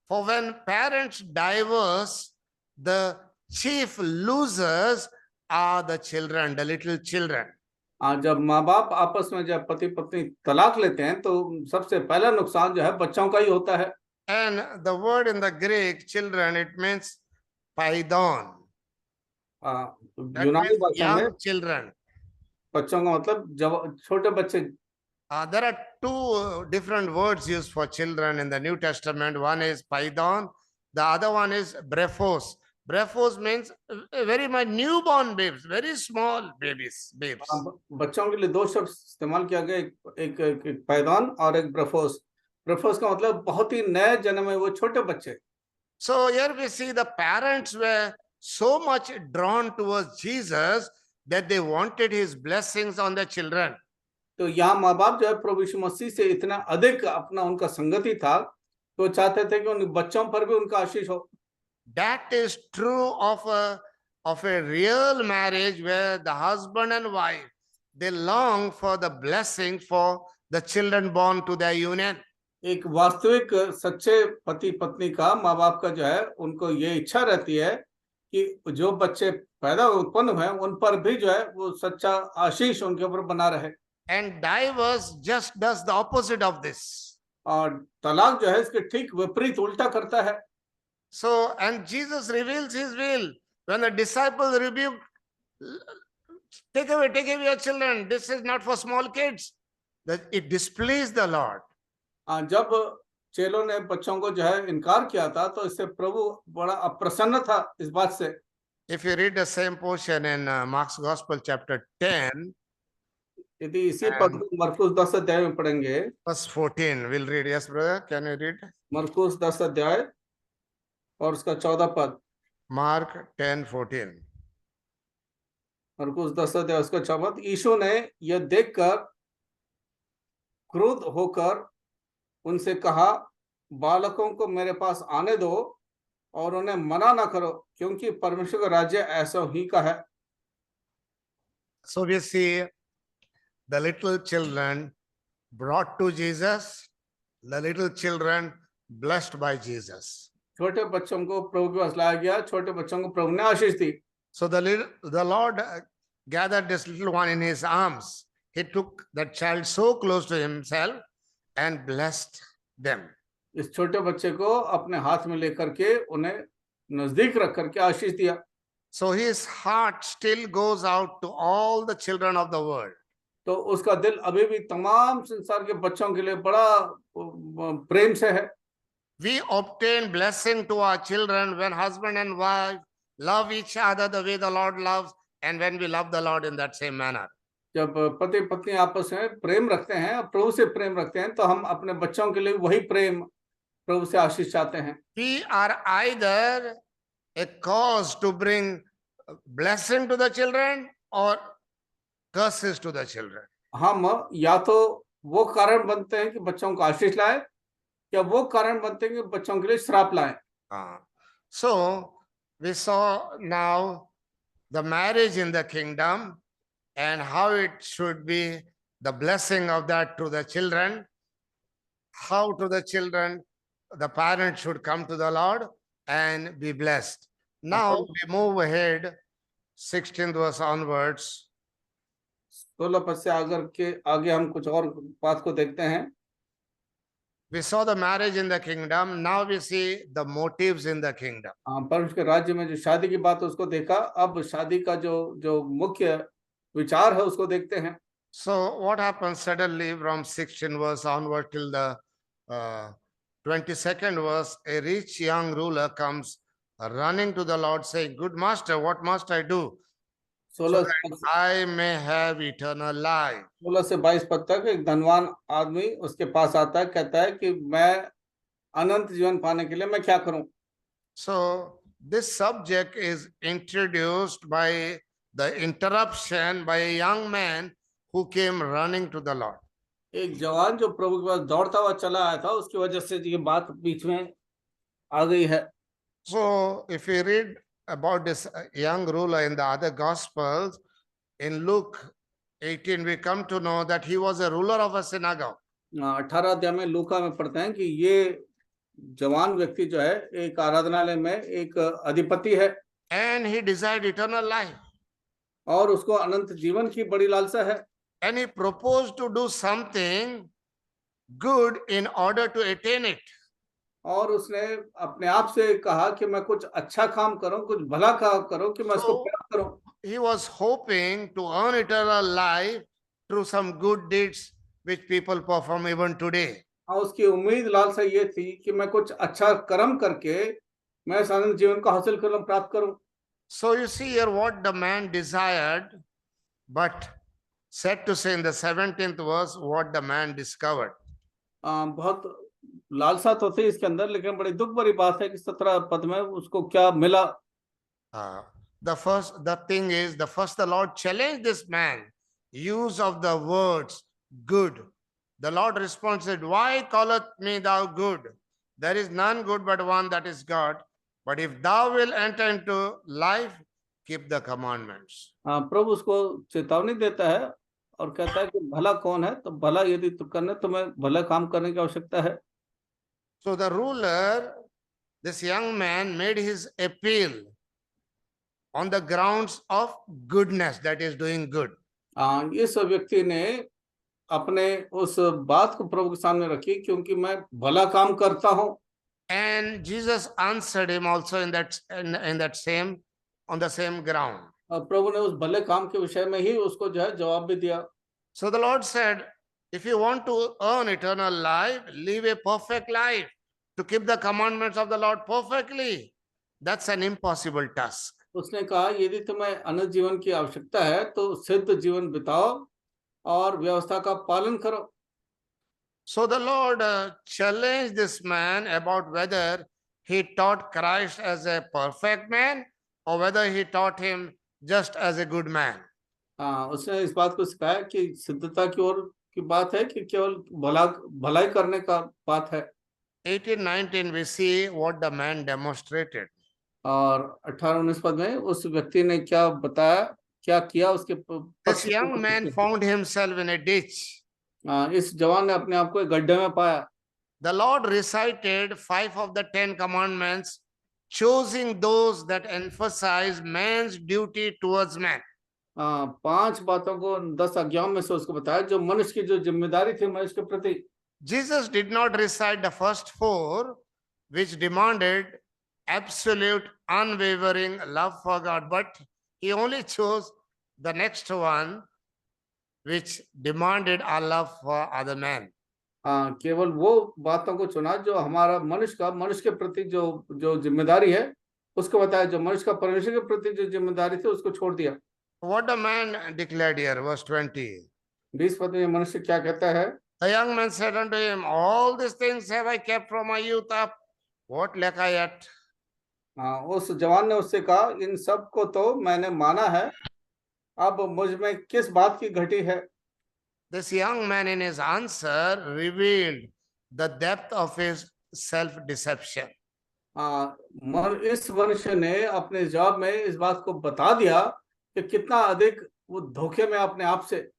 For when parents divorce, the chief losers are the children, the little children. जब माँ बाप आपस में जब पति पत्नी तलाक लेते हैं तो सबसे पहला नुकसान जो है बच्चों का ही होता है. And the word in the Greek, children, it means paidon. That यूनानी means भाषा में young children. बच्चों का मतलब जब छोटे बच्चे. There are two different words used for children in the New Testament. One is paidon, the other one is brephos. Brephos means very much newborn babes, very small babes. बच्चों के लिए दो शब्द इस्तेमाल किया गया, एक पैदान और एक ब्रेफोस. ब्रेफोस का मतलब बहुत ही नए जन्मे वो छोटे बच्चे. So here we see the parents were so much drawn towards Jesus that they wanted his blessings on their children. तो यहाँ माँ बाप जो है प्रभु यीशु मसीह से इतना अधिक अपना उनका संगति था तो चाहते थे कि उन बच्चों पर भी उनका आशीष हो. That is true of a real marriage where the husband and wife, they long for the blessing for the children born to their union. एक वास्तविक सच्चे पति पत्नी का माँ बाप का जो है उनको ये इच्छा रहती है कि जो बच्चे पैदा उत्पन्न हुए उन पर भी जो है वो सच्चा आशीष उनके ऊपर बना रहे. And divorce just does the opposite of this. और तलाक जो है इसके ठीक विपरीत उल्टा करता है. So, and Jesus reveals his will. When the disciples rebuked, take away your children. This is not for small kids. That it displeased the Lord. जब चेलों ने बच्चों को जो है इनकार किया था तो इससे प्रभु बड़ा अप्रसन्न था इस बात से. If you read the same portion in Mark's Gospel chapter 10, यदि इसी पद को मरकुस 10 अध्याय में पढ़ेंगे. verse 14, we'll read. Yes, brother, can you read? मरकुस 10 अध्याय और उसका 14 पद. Mark 10:14. मरकुस 10 अध्याय उसका 14 पद. यीशु ने यह देखकर क्रोध होकर उनसे कहा, बालकों को मेरे पास आने दो और उन्हें मना ना करो क्योंकि परमेश्वर का राज्य ऐसा ही का है. So we see the little children brought to Jesus, the little children blessed by Jesus. छोटे बच्चों को प्रभु के पास लाया गया, छोटे बच्चों को प्रभु ने आशीष दी. So the Lord gathered this little one in his arms. He took that child so close to himself and blessed them. इस छोटे बच्चे को अपने हाथ में लेकर के उन्हें नजदीक रख करके आशीष दिया. So his heart still goes out to all the children of the world. तो उसका दिल अभी भी तमाम संसार के बच्चों के लिए बड़ा प्रेम से है. We obtain blessing to our children when husband and wife love each other the way the Lord loves, and when we love the Lord in that same manner. जब पति पत्नी आपस में प्रेम रखते हैं, प्रभु से प्रेम रखते हैं, तो हम अपने बच्चों के लिए वही प्रेम प्रभु से आशीष चाहते हैं. We are either a cause to bring blessing to the children or curses to the children. हम या तो वो कारण बनते हैं कि बच्चों को आशीष लाए, या वो कारण बनते हैं कि बच्चों के लिए श्राप लाए? So we saw now the marriage in the kingdom and how it should be the blessing of that to the children, how to the children, the parents should come to the Lord and be blessed. Now we move ahead, 16th verse onwards. 16 पद से आगे हम कुछ और बात को देखते हैं। We saw the marriage in the kingdom. Now we see the motives in the kingdom. परमेश्वर के राज्य में जो शादी की बात है उसको देखा, अब शादी का जो मुख्य विचार है उसको देखते हैं। So what happens suddenly from 16 verse onward till the 22nd verse, a rich young ruler comes running to the Lord saying, "Good master, what must I do so 16 that I may have eternal life?" 16 से 22 पद तक एक धनवान आदमी उसके पास आता है, कहता है कि मैं अनंत जीवन पाने के लिए मैं क्या करूं? So this subject is introduced by the interruption by a young man who came running to the Lord. एक जवान जो प्रभु के पास दौड़ता हुआ चला आया था, उसकी वजह से ये बात बीच में आ गई है। So if we read about this young ruler in the other gospels, in Luke 18 we come to know that he was a ruler of a synagogue. 18 अध्याय में लूका में पढ़ते हैं कि ये जवान व्यक्ति जो है एक आराधनालय में एक अधिपति है, And he desired eternal life. और उसको अनंत जीवन की बड़ी लालसा है। And he proposed to do something good in order to attain it. और उसने अपने आप से कहा कि मैं कुछ अच्छा काम करूं, कुछ भला काम करूं कि मैं इसको प्राप्त करूं। He was hoping to earn eternal life through some good deeds which people perform even today. और उसकी उम्मीद लालसा ये थी कि मैं कुछ अच्छा कर्म करके मैं इस अनंत जीवन को हासिल करूं, प्राप्त करूं। So you see here what the man desired, but said to say in the 17th verse what the man discovered. बहुत लालसा तो थी इसके अंदर, लेकिन बड़ी दुख भरी बात है कि 17 पद में उसको क्या मिला। The thing is, the Lord challenged this man, use of the words good. The Lord responded, "Why calleth me thou good? There is none good but one, that is God. But if thou wilt enter into life, keep the commandments." प्रभु उसको चेतावनी देता है और कहता है कि भला कौन है, तो भला यदि तू करने तुम्हें भला काम करने की आवश्यकता है। So the ruler, this young man, made his appeal on the grounds of goodness, that is doing good. इस व्यक्ति ने अपने उस बात को प्रभु के सामने रखी क्योंकि मैं भला काम करता हूं। And Jesus answered him also in that same, on the same ground. प्रभु ने उस भले काम के विषय में ही उसको जो है जवाब भी दिया। So the Lord said, if you want to earn eternal life, live a perfect life, to keep the commandments of the Lord perfectly. That's an impossible task. उसने कहा यदि तुम्हें अनंत जीवन की आवश्यकता है तो सिद्ध जीवन बिताओ और व्यवस्था का पालन करो। So the Lord challenged this man about whether he taught Christ as a perfect man or whether he taught him just as a good man. उसने इस बात को सिखाया कि सिद्धता की ओर की बात है कि केवल भलाई करने का बात है। 18-19 we see what the man demonstrated. और 18-19 पद में उस व्यक्ति ने क्या बताया, क्या किया उसके। This young man found himself in a ditch. इस जवान ने अपने आप को एक गड्ढे में पाया। The Lord recited 5 of the 10 commandments, choosing those that emphasize man's duty towards man. 5 बातों को 10 आज्ञाओं में से उसको बताया जो मनुष्य की जो जिम्मेदारी थी मनुष्य के प्रति। Jesus did not recite the first 4, which demanded absolute, unwavering love for God, but he only chose the next one, which demanded our love for other men. केवल वो बातों को चुना जो हमारा मनुष्य के प्रति जो जिम्मेदारी है उसको बताया, जो मनुष्य का परमेश्वर के प्रति जो जिम्मेदारी थी उसको छोड़ दिया। What the man declared here, verse 20. 20 पद में मनुष्य क्या कहता है? The young man said unto him, all these things have I kept from my youth up. What lack I yet? उस जवान ने उससे कहा, इन सब को तो मैंने माना है, अब मुझ में किस बात की घटी है? This young man in his answer revealed the depth of his self-deception. इस मनुष्य ने अपने जवाब में इस बात को बता दिया कि कितना अधिक वो धोखे में अपने आप से।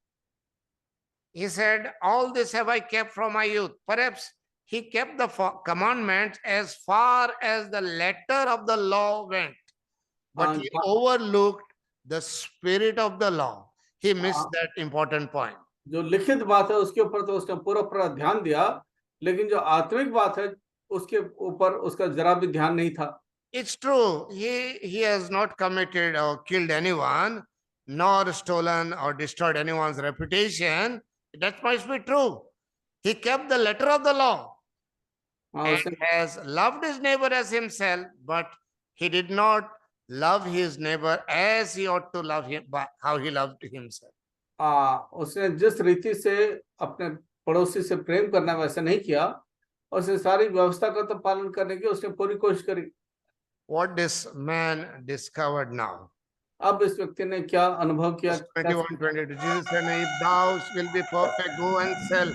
He said, all this have I kept from my youth. Perhaps he kept the commandments as far as the letter of the law went, but he overlooked the spirit of the law. He missed that important point. जो लिखित बात है उसके ऊपर तो उसने पूरा ध्यान दिया, लेकिन जो आत्मिक बात है उसके ऊपर उसका जरा भी ध्यान नहीं था। It's true, he has not committed or killed anyone, nor stolen or destroyed anyone's reputation. That must be true. He kept the letter of the law and has loved his neighbor as himself, but he did not love his neighbor as he ought to love him, how he loved himself. उसने जिस रीति से अपने पड़ोसी से प्रेम करना वैसा नहीं किया, और उसने सारी व्यवस्था का तो पालन करने की उसने पूरी कोशिश करी। What this man discovered now? अब इस व्यक्ति ने क्या अनुभव किया? 21:22. Jesus said, if thou will be perfect, go and sell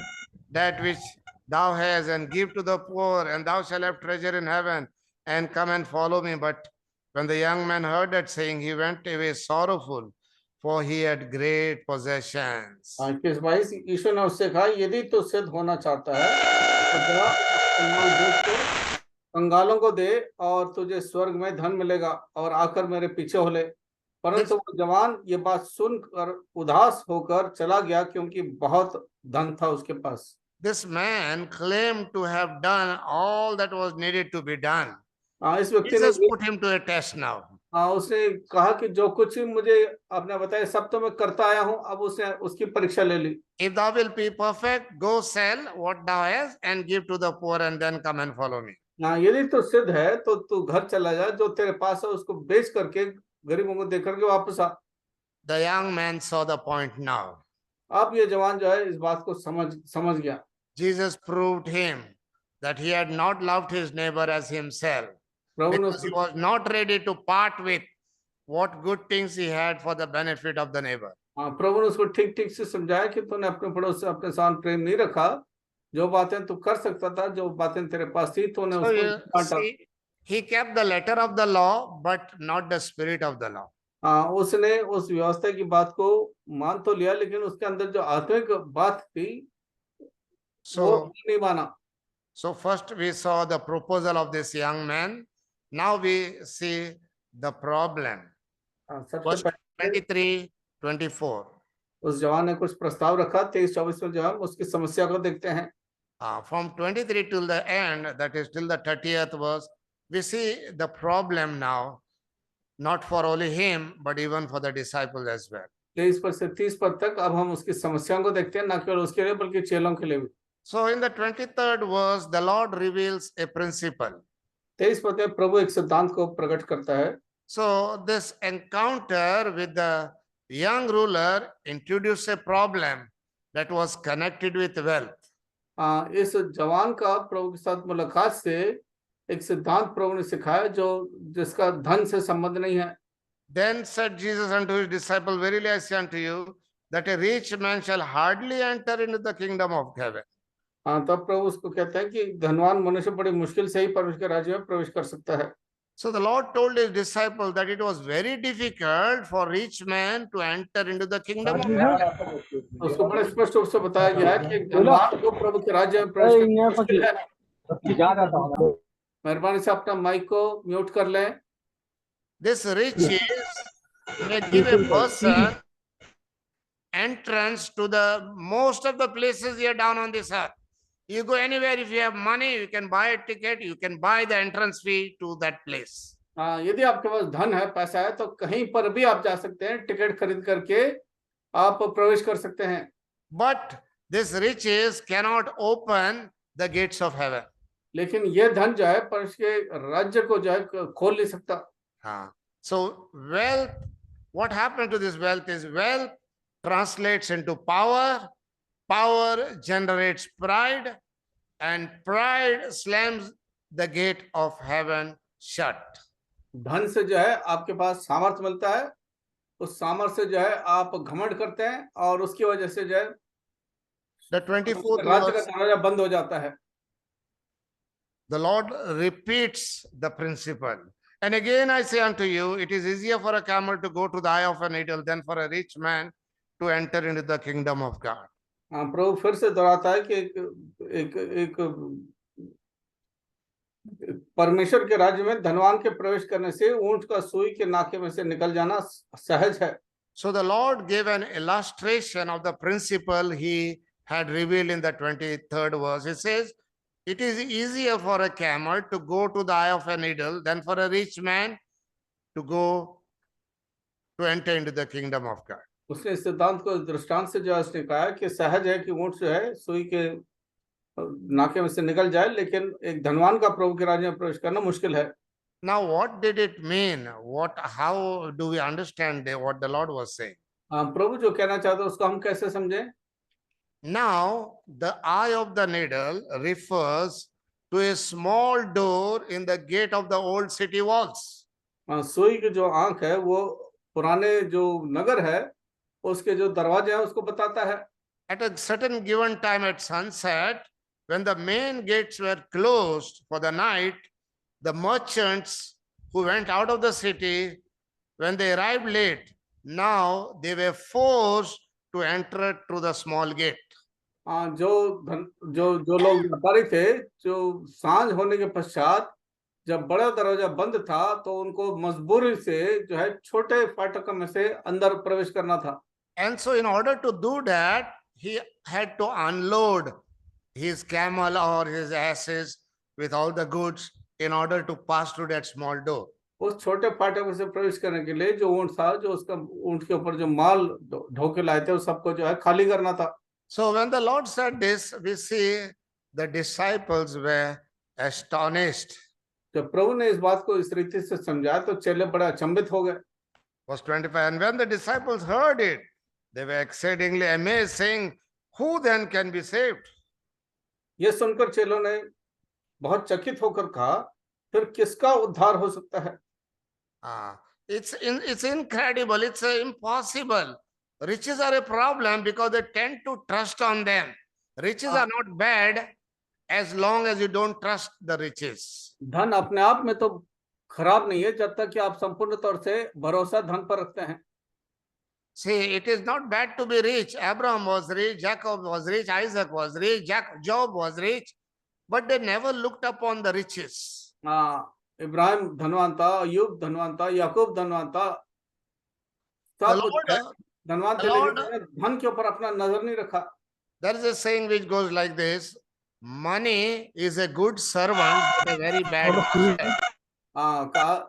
that which thou hast and give to the poor, and thou shalt have treasure in heaven, and come and follow me. But when the young man heard that saying, he went away sorrowful, for he had great possessions. 22 यीशु ने उससे कहा, यदि तू सिद्ध होना चाहता है तो जा कंगालों को दे और तुझे स्वर्ग में धन मिलेगा, और आकर मेरे पीछे हो ले। परंतु वो जवान ये बात सुनकर उदास होकर चला गया, क्योंकि बहुत धन था उसके पास। This man claimed to have done all that was needed to be done. इस व्यक्ति ने Jesus put him to a test now. उसने कहा कि जो कुछ ही मुझे आपने बताया सब तो मैं करता आया हूं, अब उसने उसकी परीक्षा ले ली। If thou will be perfect, go sell what thou hast and give to the poor, and then come and follow me. यदि तो सिद्ध है तो तू घर चला जा, जो तेरे पास है उसको बेच करके गरीबों को देकर के वापस आ। The young man saw the point now. अब ये जवान जो है इस बात को समझ गया। Jesus proved him that he had not loved his neighbor as himself, because he was not ready to part with what good things he had for the benefit of the neighbor. प्रभु ने उसको ठीक से समझाया कि तूने अपने पड़ोस से अपने साथ प्रेम नहीं रखा, जो बातें तू कर सकता था, जो बातें तेरे पास थी, तूने उसको। He kept the letter of the law, but not the spirit of the law. उसने उस व्यवस्था की बात को मान तो लिया, लेकिन उसके अंदर जो आत्मिक बात थी वो नहीं माना। So first we saw the proposal of this young man. Now we see the problem. Verse 23-24. उस जवान ने कुछ प्रस्ताव रखा, 23-24 में जो हम उसकी समस्या को देखते हैं। From 23 till the end, that is till the 30th verse, we see the problem now, not for only him, but even for the disciples as well. 23 से 30 पद तक अब हम उसकी समस्याओं को देखते हैं, ना केवल उसके लिए बल्कि चेलों के लिए भी। So in the 23rd verse, the Lord reveals a principle. 23 पद में प्रभु एक सिद्धांत को प्रकट करता है। So this encounter with the young ruler introduced a problem that was connected with wealth. इस जवान का प्रभु के साथ मुलाकात से एक सिद्धांत प्रभु ने सिखाया जो जिसका धन से संबंध नहीं है। Then said Jesus unto his disciple, verily I say unto you, that a rich man shall hardly enter into the kingdom of heaven. तब प्रभु उसको कहता है कि धनवान मनुष्य बड़ी मुश्किल से ही परमेश्वर के राज्य में प्रवेश कर सकता है। So the Lord told his disciple that it was very difficult for rich man to enter into the kingdom of heaven. उसको बड़े स्पष्ट रूप से बताया गया है कि धनवान को प्रभु के राज्य में प्रवेश करना मुश्किल है। मेहरबानी से अपना माइक को म्यूट कर लें। This riches may give a person entrance to the most of the places here down on this earth. You go anywhere, if you have money, you can buy a ticket, you can buy the entrance fee to that place. यदि आपके पास धन है, पैसा है, तो कहीं पर भी आप जा सकते हैं, टिकट खरीद करके आप प्रवेश कर सकते हैं। But this riches cannot open the gates of heaven. लेकिन ये धन जो है परमेश्वर के राज्य को जो है खोल नहीं सकता। So wealth, what happened to this wealth is wealth translates into power, power generates pride, and pride slams the gate of heaven shut. धन से जो है आपके पास सामर्थ्य मिलता है, उस सामर्थ्य से जो है आप घमंड करते हैं और उसकी वजह से जो है The 24th राज्य का verse, दरवाजा बंद हो जाता है। the Lord repeats the principle. And again I say unto you, it is easier for a camel to go to the eye of a needle than for a rich man to enter into the kingdom of God. हाँ, प्रभु फिर से दोहराता है कि एक परमेश्वर के राज्य में धनवान के प्रवेश करने से ऊंट का सुई के नाके में से निकल जाना सहज है। So the Lord gave an illustration of the principle he had revealed in the 23rd verse. It says, it is easier for a camel to go to the eye of a needle than for a rich man to enter into the kingdom of God. उसने इस सिद्धांत को दृष्टांत से जो उसने कहा कि सहज है कि ऊंट जो है सुई के नाके में से निकल जाए, लेकिन एक धनवान का प्रभु के राज्य में प्रवेश करना मुश्किल है। Now, what did it mean? How do we understand what the Lord was saying? प्रभु जो कहना चाहते हैं उसको हम कैसे समझें? Now, the eye of the needle refers to a small door in the gate of the old city walls. सुई की जो आंख है वो पुराने जो नगर है उसके जो दरवाजे हैं उसको बताता है। At a certain given time at sunset, when the main gates were closed for the night, the merchants who went out of the city, when they arrived late, now they were forced to enter through the small gate. जो लोग व्यापारी थे, जो सांझ होने के पश्चात जब बड़ा दरवाजा बंद था तो उनको मजबूरी से जो है छोटे फाटक में से अंदर प्रवेश करना था। And so in order to do that, he had to unload his camel or his asses with all the goods in order to pass through that small door. उस छोटे फाटक में से प्रवेश करने के लिए जो ऊंट था, जो उसका ऊंट के ऊपर जो माल ढोके लाए थे, उस सबको जो है खाली करना था। So when the Lord said this, we see the disciples were astonished. जब प्रभु ने इस बात को इस रीति से समझाया तो चेले बड़े अचंभित हो गए। Verse 25, and when the disciples heard it, they were exceedingly amazed, saying, who then can be saved? ये सुनकर चेलों ने बहुत चकित होकर कहा, फिर किसका उद्धार हो सकता है? It's incredible, it's impossible. Riches are a problem because they tend to trust on them. Riches are not bad as long as you don't trust the riches. धन अपने आप में तो खराब नहीं है जब तक कि आप संपूर्ण तौर से भरोसा धन पर रखते हैं। See, it is not bad to be rich. Abraham was rich, Jacob was rich, Isaac was rich, Job was rich, but they never looked upon the riches. Ibrahim धनवान था, अय्यूब धनवान था, याकूब धनवान था, सब धनवान थे, लेकिन धन के ऊपर अपना नजर नहीं रखा। There is a saying which goes like this: money is a good servant, but a very bad master.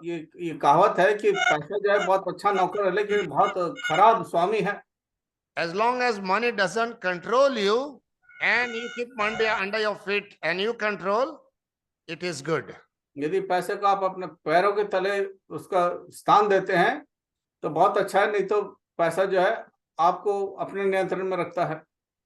ये कहावत है कि पैसा जो है बहुत अच्छा नौकर है लेकिन बहुत खराब स्वामी है। As long as money doesn't control you and you keep money under your feet and you control, it is good. यदि पैसे को आप अपने पैरों के तले उसका स्थान देते हैं तो बहुत अच्छा है, नहीं तो पैसा जो है आपको अपने नियंत्रण में रखता है।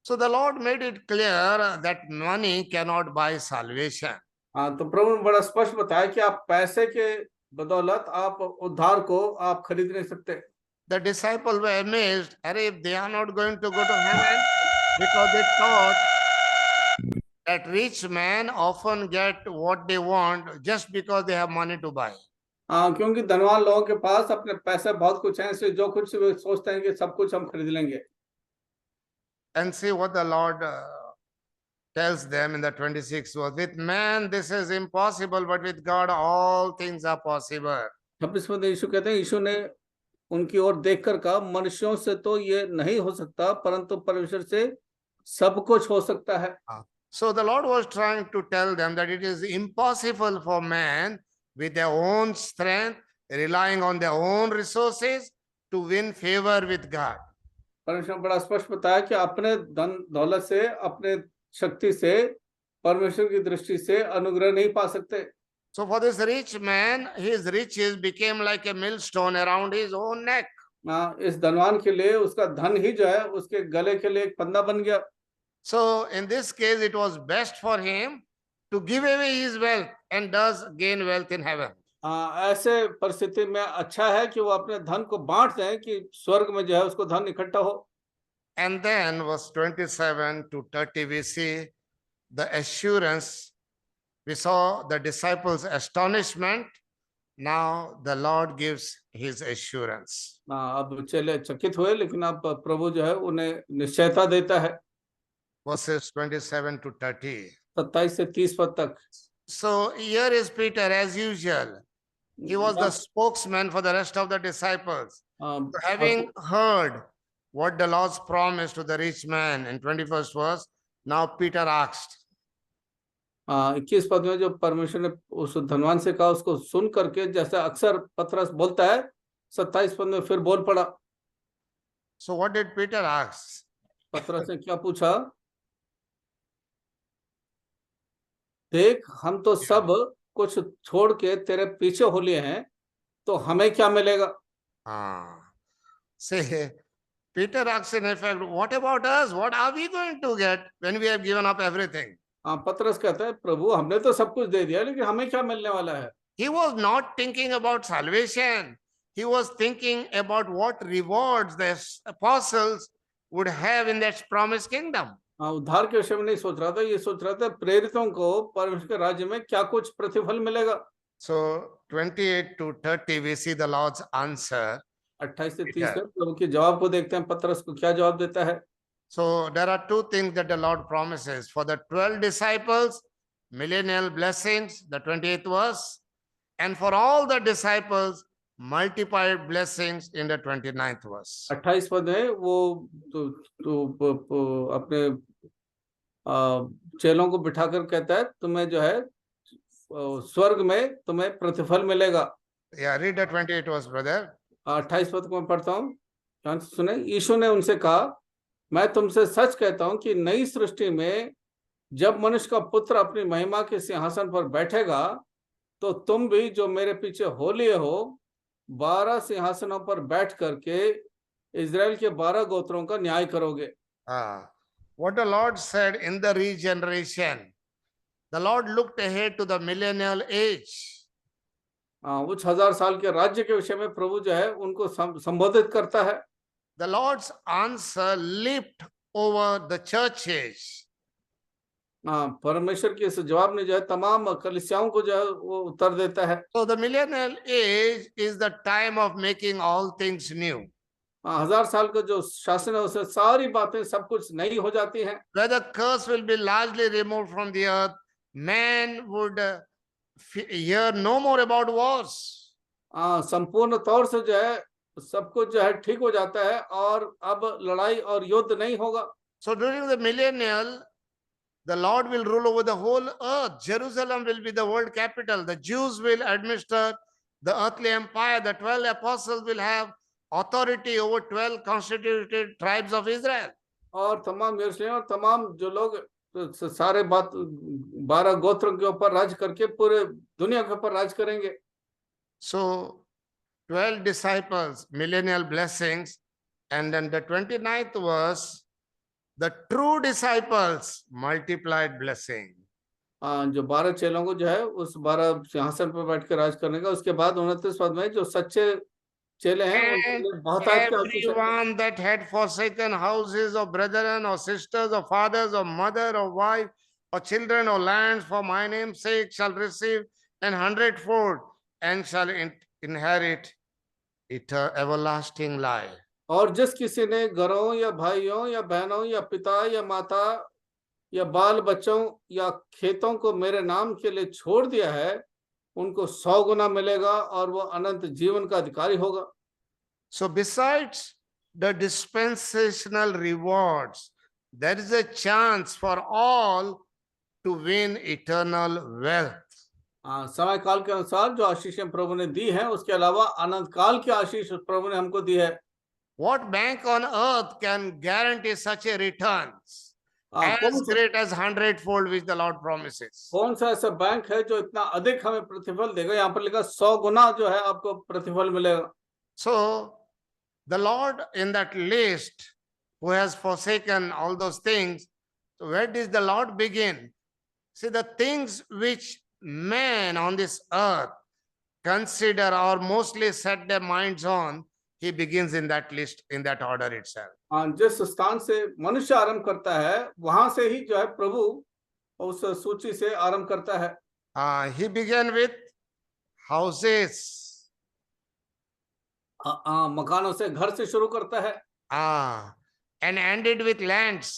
So the Lord made it clear that money cannot buy salvation. तो प्रभु ने बड़ा स्पष्ट बताया कि आप पैसे के बदौलत आप उद्धार को आप खरीद नहीं सकते। The disciples were amazed, if they are not going to go to heaven, because they thought that rich men often get what they want just because they have money to buy. क्योंकि धनवान लोगों के पास अपने पैसे बहुत कुछ हैं, इसलिए जो कुछ वे सोचते हैं कि सब कुछ हम खरीद लेंगे। And see what the Lord tells them in the 26th verse. With man this is impossible, but with God all things are possible. 26 में यीशु कहते हैं, यीशु ने उनकी ओर देखकर कहा, मनुष्यों से तो ये नहीं हो सकता, परंतु परमेश्वर से सब कुछ हो सकता है। So the Lord was trying to tell them that it is impossible for man with their own strength, relying on their own resources, to win favor with God. परमेश्वर ने बड़ा स्पष्ट बताया कि अपने धन दौलत से, अपने शक्ति से, परमेश्वर की दृष्टि से अनुग्रह नहीं पा सकते। So for this rich man, his riches became like a millstone around his own neck. इस धनवान के लिए उसका धन ही जो है उसके गले के लिए एक फंदा बन गया। So in this case, it was best for him to give away his wealth and thus gain wealth in heaven. ऐसे परिस्थिति में अच्छा है कि वो अपने धन को बांट दें कि स्वर्ग में जो है उसको धन इकट्ठा हो। And then verse 27 to 30, we see the assurance. We saw the disciples' astonishment. Now the Lord gives his assurance. अब चेले चकित हुए, लेकिन अब प्रभु जो है उन्हें निश्चयता देता है। Verses 27 to 30. 27 से 30 पद तक। So here is Peter as usual. He was the spokesman for the rest of the disciples. So having heard what the Lord's promised to the rich man in 21st verse, now Peter asked. 21 पद में जो परमेश्वर ने उस धनवान से कहा, उसको सुन करके, जैसा अक्सर पतरस बोलता है, 27 पद में फिर बोल पड़ा। So what did Peter ask? पतरस ने क्या पूछा? देख, हम तो सब कुछ छोड़ के तेरे पीछे हो लिए हैं, तो हमें क्या मिलेगा? See, Peter asks in effect, what about us? What are we going to get when we have given up everything? पतरस कहता है, प्रभु हमने तो सब कुछ दे दिया, लेकिन हमें क्या मिलने वाला है? He was not thinking about salvation. He was thinking about what rewards the apostles would have in that promised kingdom. उद्धार के विषय में नहीं सोच रहा था, ये सोच रहा था प्रेरितों को परमेश्वर के राज्य में क्या कुछ प्रतिफल मिलेगा। So 28 to 30 we see the Lord's answer. 28 से 30 में प्रभु के जवाब को देखते हैं, पतरस को क्या जवाब देता है। So there are two things that the Lord promises for the 12 disciples: millennial blessings, the 28th verse, and for all the disciples, multiplied blessings in the 29th verse. 28 पद में वो अपने चेलों को बिठाकर कहता है, तुम्हें जो है स्वर्ग में तुम्हें प्रतिफल मिलेगा। Yeah, read the 28th verse, brother. 28 पद को मैं पढ़ता हूँ, ध्यान से सुने। यीशु ने उनसे कहा, मैं तुमसे सच कहता हूं कि नई सृष्टि में जब मनुष्य का पुत्र अपनी महिमा के सिंहासन पर बैठेगा, तो तुम भी जो मेरे पीछे हो लिए हो, 12 सिंहासनों पर बैठ करके इजराइल के 12 गोत्रों का न्याय करोगे। What the Lord said in the regeneration, the Lord looked ahead to the millennial age. उस 1000 साल के राज्य के विषय में प्रभु जो है उनको संबोधित करता है। The Lord's answer leaped over the church age. परमेश्वर के इस जवाब ने जो है तमाम कलीसियाओं को जो है वो उत्तर देता है। So the millennial age is the time of making all things new. 1000 साल का जो शासन है उससे सारी बातें सब कुछ नई हो जाती हैं। Where the curse will be largely removed from the earth, man would hear no more about wars. संपूर्ण तौर से जो है सब कुछ जो है ठीक हो जाता है और अब लड़ाई और युद्ध नहीं होगा। So during the millennial, the Lord will rule over the whole earth. Jerusalem will be the world capital. The Jews will administer the earthly empire. The 12 apostles will have authority over 12 constituted tribes of Israel. और तमाम यरूशलेम और तमाम जो लोग सारे 12 गोत्रों के ऊपर राज करके पूरे दुनिया के ऊपर राज करेंगे। So 12 disciples, millennial blessings, and then the 29th verse, the true disciples, multiplied blessing. जो 12 चेलों को जो है उस 12 सिंहासन पर बैठ के राज करने का, उसके बाद 29 पद में जो सच्चे चेले हैं, everyone that had forsaken houses or brethren or sisters or fathers or mother or wife or children or lands for my name's sake shall receive 100-fold and shall inherit everlasting life. और जिस किसी ने घरों या भाइयों या बहनों या पिता या माता या बाल बच्चों या खेतों को मेरे नाम के लिए छोड़ दिया है, उनको 100 गुना मिलेगा और वो अनंत जीवन का अधिकारी होगा। So besides the dispensational rewards, there is a chance for all to win eternal wealth. समय काल के अनुसार जो आशीषें प्रभु ने दी है, उसके अलावा अनंत काल की आशीष प्रभु ने हमको दी है। What bank on earth can guarantee such a return as great as 100-fold which the Lord promises? कौन सा ऐसा बैंक है जो इतना अधिक हमें प्रतिफल देगा? यहाँ पर लिखा 100 गुना जो है आपको प्रतिफल मिलेगा। So the Lord in that list who has forsaken all those things, so where does the Lord begin? See, the things which men on this earth consider or mostly set their minds on, he begins in that list, in that order itself. जिस स्थान से मनुष्य आरंभ करता है वहां से ही जो है प्रभु उस सूची से आरंभ करता है। He began with houses. मकानों से, घर से शुरू करता है And ended with lands.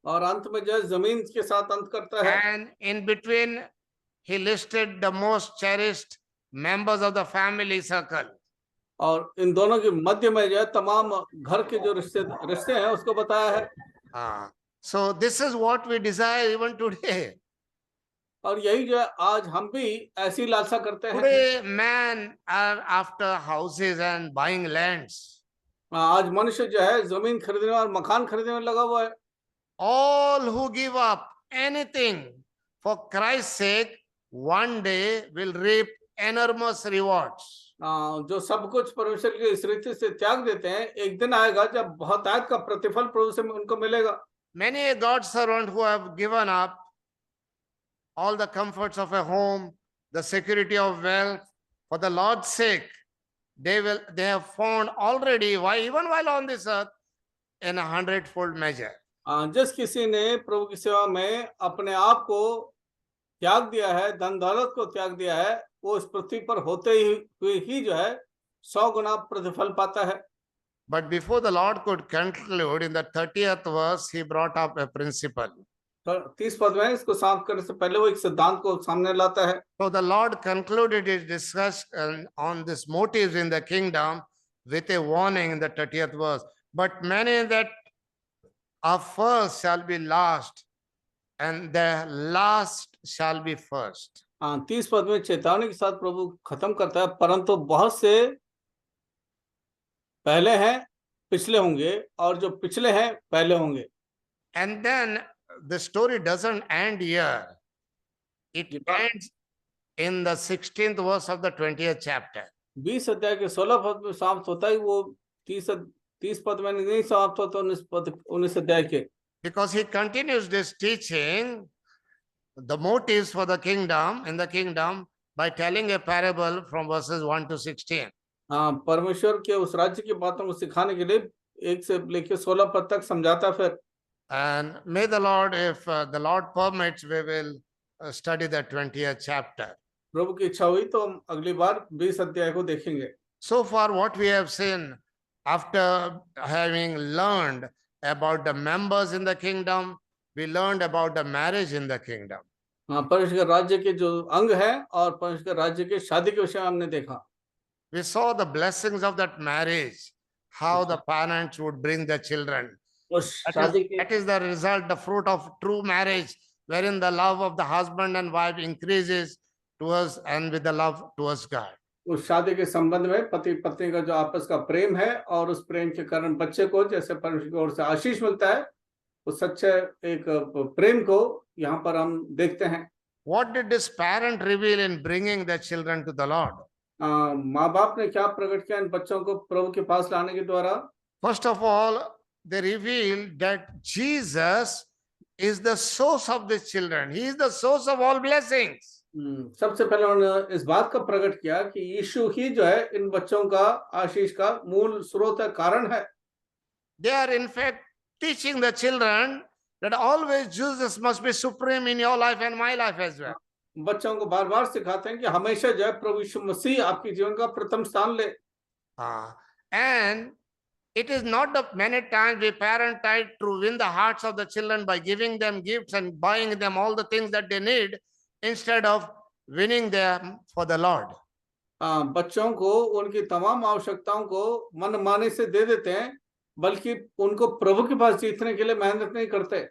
और अंत में जो है जमीन के साथ अंत करता है। And in between, he listed the most cherished members of the family circle. और इन दोनों के मध्य में जो है तमाम घर के जो रिश्ते हैं उसको बताया है। So this is what we desire even today. और यही जो है आज हम भी ऐसी लालसा करते हैं। Today, men are after houses and buying lands. आज मनुष्य जो है जमीन खरीदने और मकान खरीदने में लगा हुआ है। All who give up anything for Christ's sake, one day will reap enormous rewards. जो सब कुछ परमेश्वर की इस रीति से त्याग देते हैं, एक दिन आएगा जब बहुतायत का प्रतिफल प्रभु से उनको मिलेगा। Many a God servant who have given up all the comforts of a home, the security of wealth, for the Lord's sake, they have found already, why even while on this earth, in 100-fold measure. जिस किसी ने प्रभु की सेवा में अपने आप को त्याग दिया है, धन दौलत को त्याग दिया है, वो इस पृथ्वी पर होते हुए ही जो है 100 गुना प्रतिफल पाता है। But before the Lord could conclude, in the 30th verse, he brought up a principle. 30 पद में इसको समाप्त करने से पहले वो एक सिद्धांत को सामने लाता है। So the Lord concluded his discussion on this motives in the kingdom with a warning in the 30th verse. But many that are first shall be last, and the last shall be first. 30 पद में चेतावनी के साथ प्रभु खत्म करता है, परंतु बहुत से पहले हैं पिछले होंगे और जो पिछले हैं पहले होंगे। And then the story doesn't end here. It ends in the 16th verse of the 20th chapter. 20 अध्याय के 16 पद में समाप्त होता है, वो 30 पद में नहीं समाप्त होता 19 अध्याय के। Because he continues this teaching, the motives for the kingdom, in the kingdom, by telling a parable from verses 1 to 16. परमेश्वर के उस राज्य की बातों को सिखाने के लिए 1 से लेकर 16 पद तक समझाता फिर। And may the Lord, if the Lord permits, we will study the 20th chapter. प्रभु की इच्छा हुई तो हम अगली बार 20 अध्याय को देखेंगे। So far, what we have seen, after having learned about the members in the kingdom, we learned about the marriage in the kingdom. परमेश्वर राज्य के जो अंग है और परमेश्वर राज्य के शादी के विषय में हमने देखा। We saw the blessings of that marriage, how the parents would bring the children. That is the result, the fruit of true marriage, wherein the love of the husband and wife increases towards and with the love towards God. उस शादी के संबंध में पति पत्नी का जो आपस का प्रेम है और उस प्रेम के कारण बच्चे को जैसे परमेश्वर की ओर से आशीष मिलता है, उस सच्चे एक प्रेम को यहाँ पर हम देखते हैं। What did this parent reveal in bringing the children to the Lord? माँ बाप ने क्या प्रकट किया इन बच्चों को प्रभु के पास लाने के द्वारा? First of all, they revealed that Jesus is the source of the children. He is the source of all blessings. सबसे पहले उन्होंने इस बात का प्रकट किया कि यीशु ही जो है इन बच्चों का आशीष का मूल स्रोत है, कारण है। They are in fact teaching the children that always Jesus must be supreme in your life and my life as well. बच्चों को बार बार सिखाते हैं कि हमेशा जो है प्रभु यीशु मसीह आपके जीवन का प्रथम स्थान ले। And it is not the many times we parent try to win the hearts of the children by giving them gifts and buying them all the things that they need instead of winning them for the Lord. बच्चों को उनकी तमाम आवश्यकताओं को मन माने से दे देते हैं, बल्कि उनको प्रभु के पास जीतने के लिए मेहनत नहीं करते।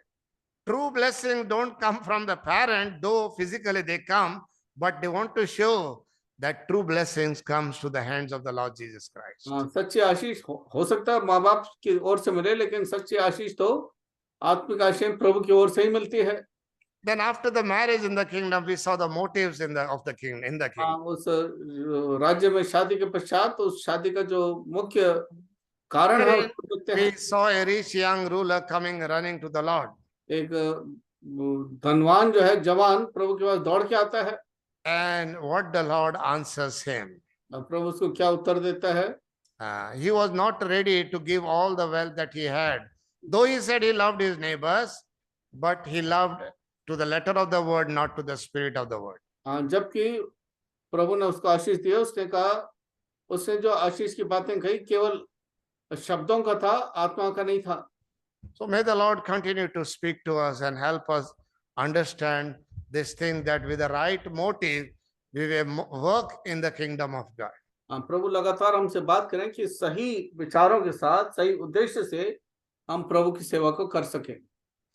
True blessing don't come from the parent, though physically they come, but they want to show that true blessings comes to the hands of the Lord Jesus Christ. सच्ची आशीष हो सकता है माँ बाप की ओर से मिले, लेकिन सच्ची आशीष तो आत्मिक आशीष प्रभु की ओर से ही मिलती है। Then after the marriage in the kingdom, we saw the motives in the kingdom. उस राज्य में शादी के पश्चात उस शादी का जो मुख्य कारण है उसको देखते हैं। We saw a rich young ruler coming running to the Lord. एक धनवान जो है जवान प्रभु के पास दौड़ के आता है। And what the Lord answers him. प्रभु उसको क्या उत्तर देता है? He was not ready to give all the wealth that he had. Though he said he loved his neighbors, but he loved to the letter of the word, not to the spirit of the word. जबकि प्रभु ने उसको आशीष दिया, उसने कहा, उसने जो आशीष की बातें कही केवल शब्दों का था, आत्मा का नहीं था। So may the Lord continue to speak to us and help us understand this thing, that with the right motive we will work in the kingdom of God. प्रभु लगातार हमसे बात करें कि सही विचारों के साथ, सही उद्देश्य से हम प्रभु की सेवा को कर सकें।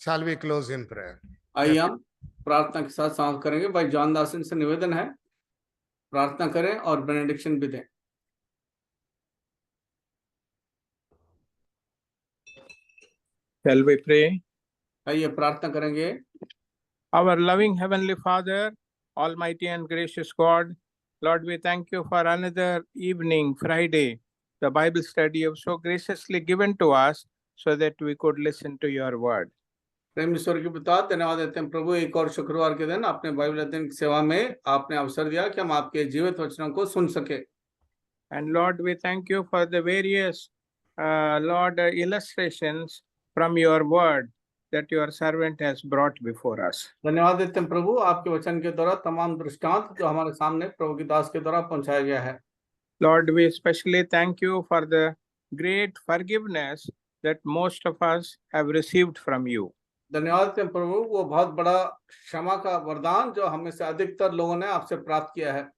Shall we close in prayer? आइए हम प्रार्थना के साथ समाप्त करेंगे। भाई जॉन दासन से निवेदन है, प्रार्थना करें और बेनेडिक्शन भी दें। Shall we pray? आइए प्रार्थना करेंगे। Our loving Heavenly Father, Almighty and gracious God, Lord, we thank you for another evening, Friday, the Bible study you have so graciously given to us so that we could listen to your word. प्रेम ईश्वर के पिता, धन्यवाद देते हैं प्रभु, एक और शुक्रवार के दिन आपने बाइबल अध्ययन की सेवा में आपने अवसर दिया कि हम आपके जीवित वचनों को सुन सके। And Lord, we thank you for the various, illustrations from your word that your servant has brought before us. धन्यवाद देते हैं प्रभु, आपके वचन के द्वारा तमाम दृष्टांत जो हमारे सामने प्रभु की दास के द्वारा पहुंचाया गया है। Lord, we especially thank you for the great forgiveness that most of us have received from you. धन्यवाद देते हैं प्रभु, वो बहुत बड़ा क्षमा का वरदान जो हमें से अधिकतर लोगों ने आपसे प्राप्त किया है।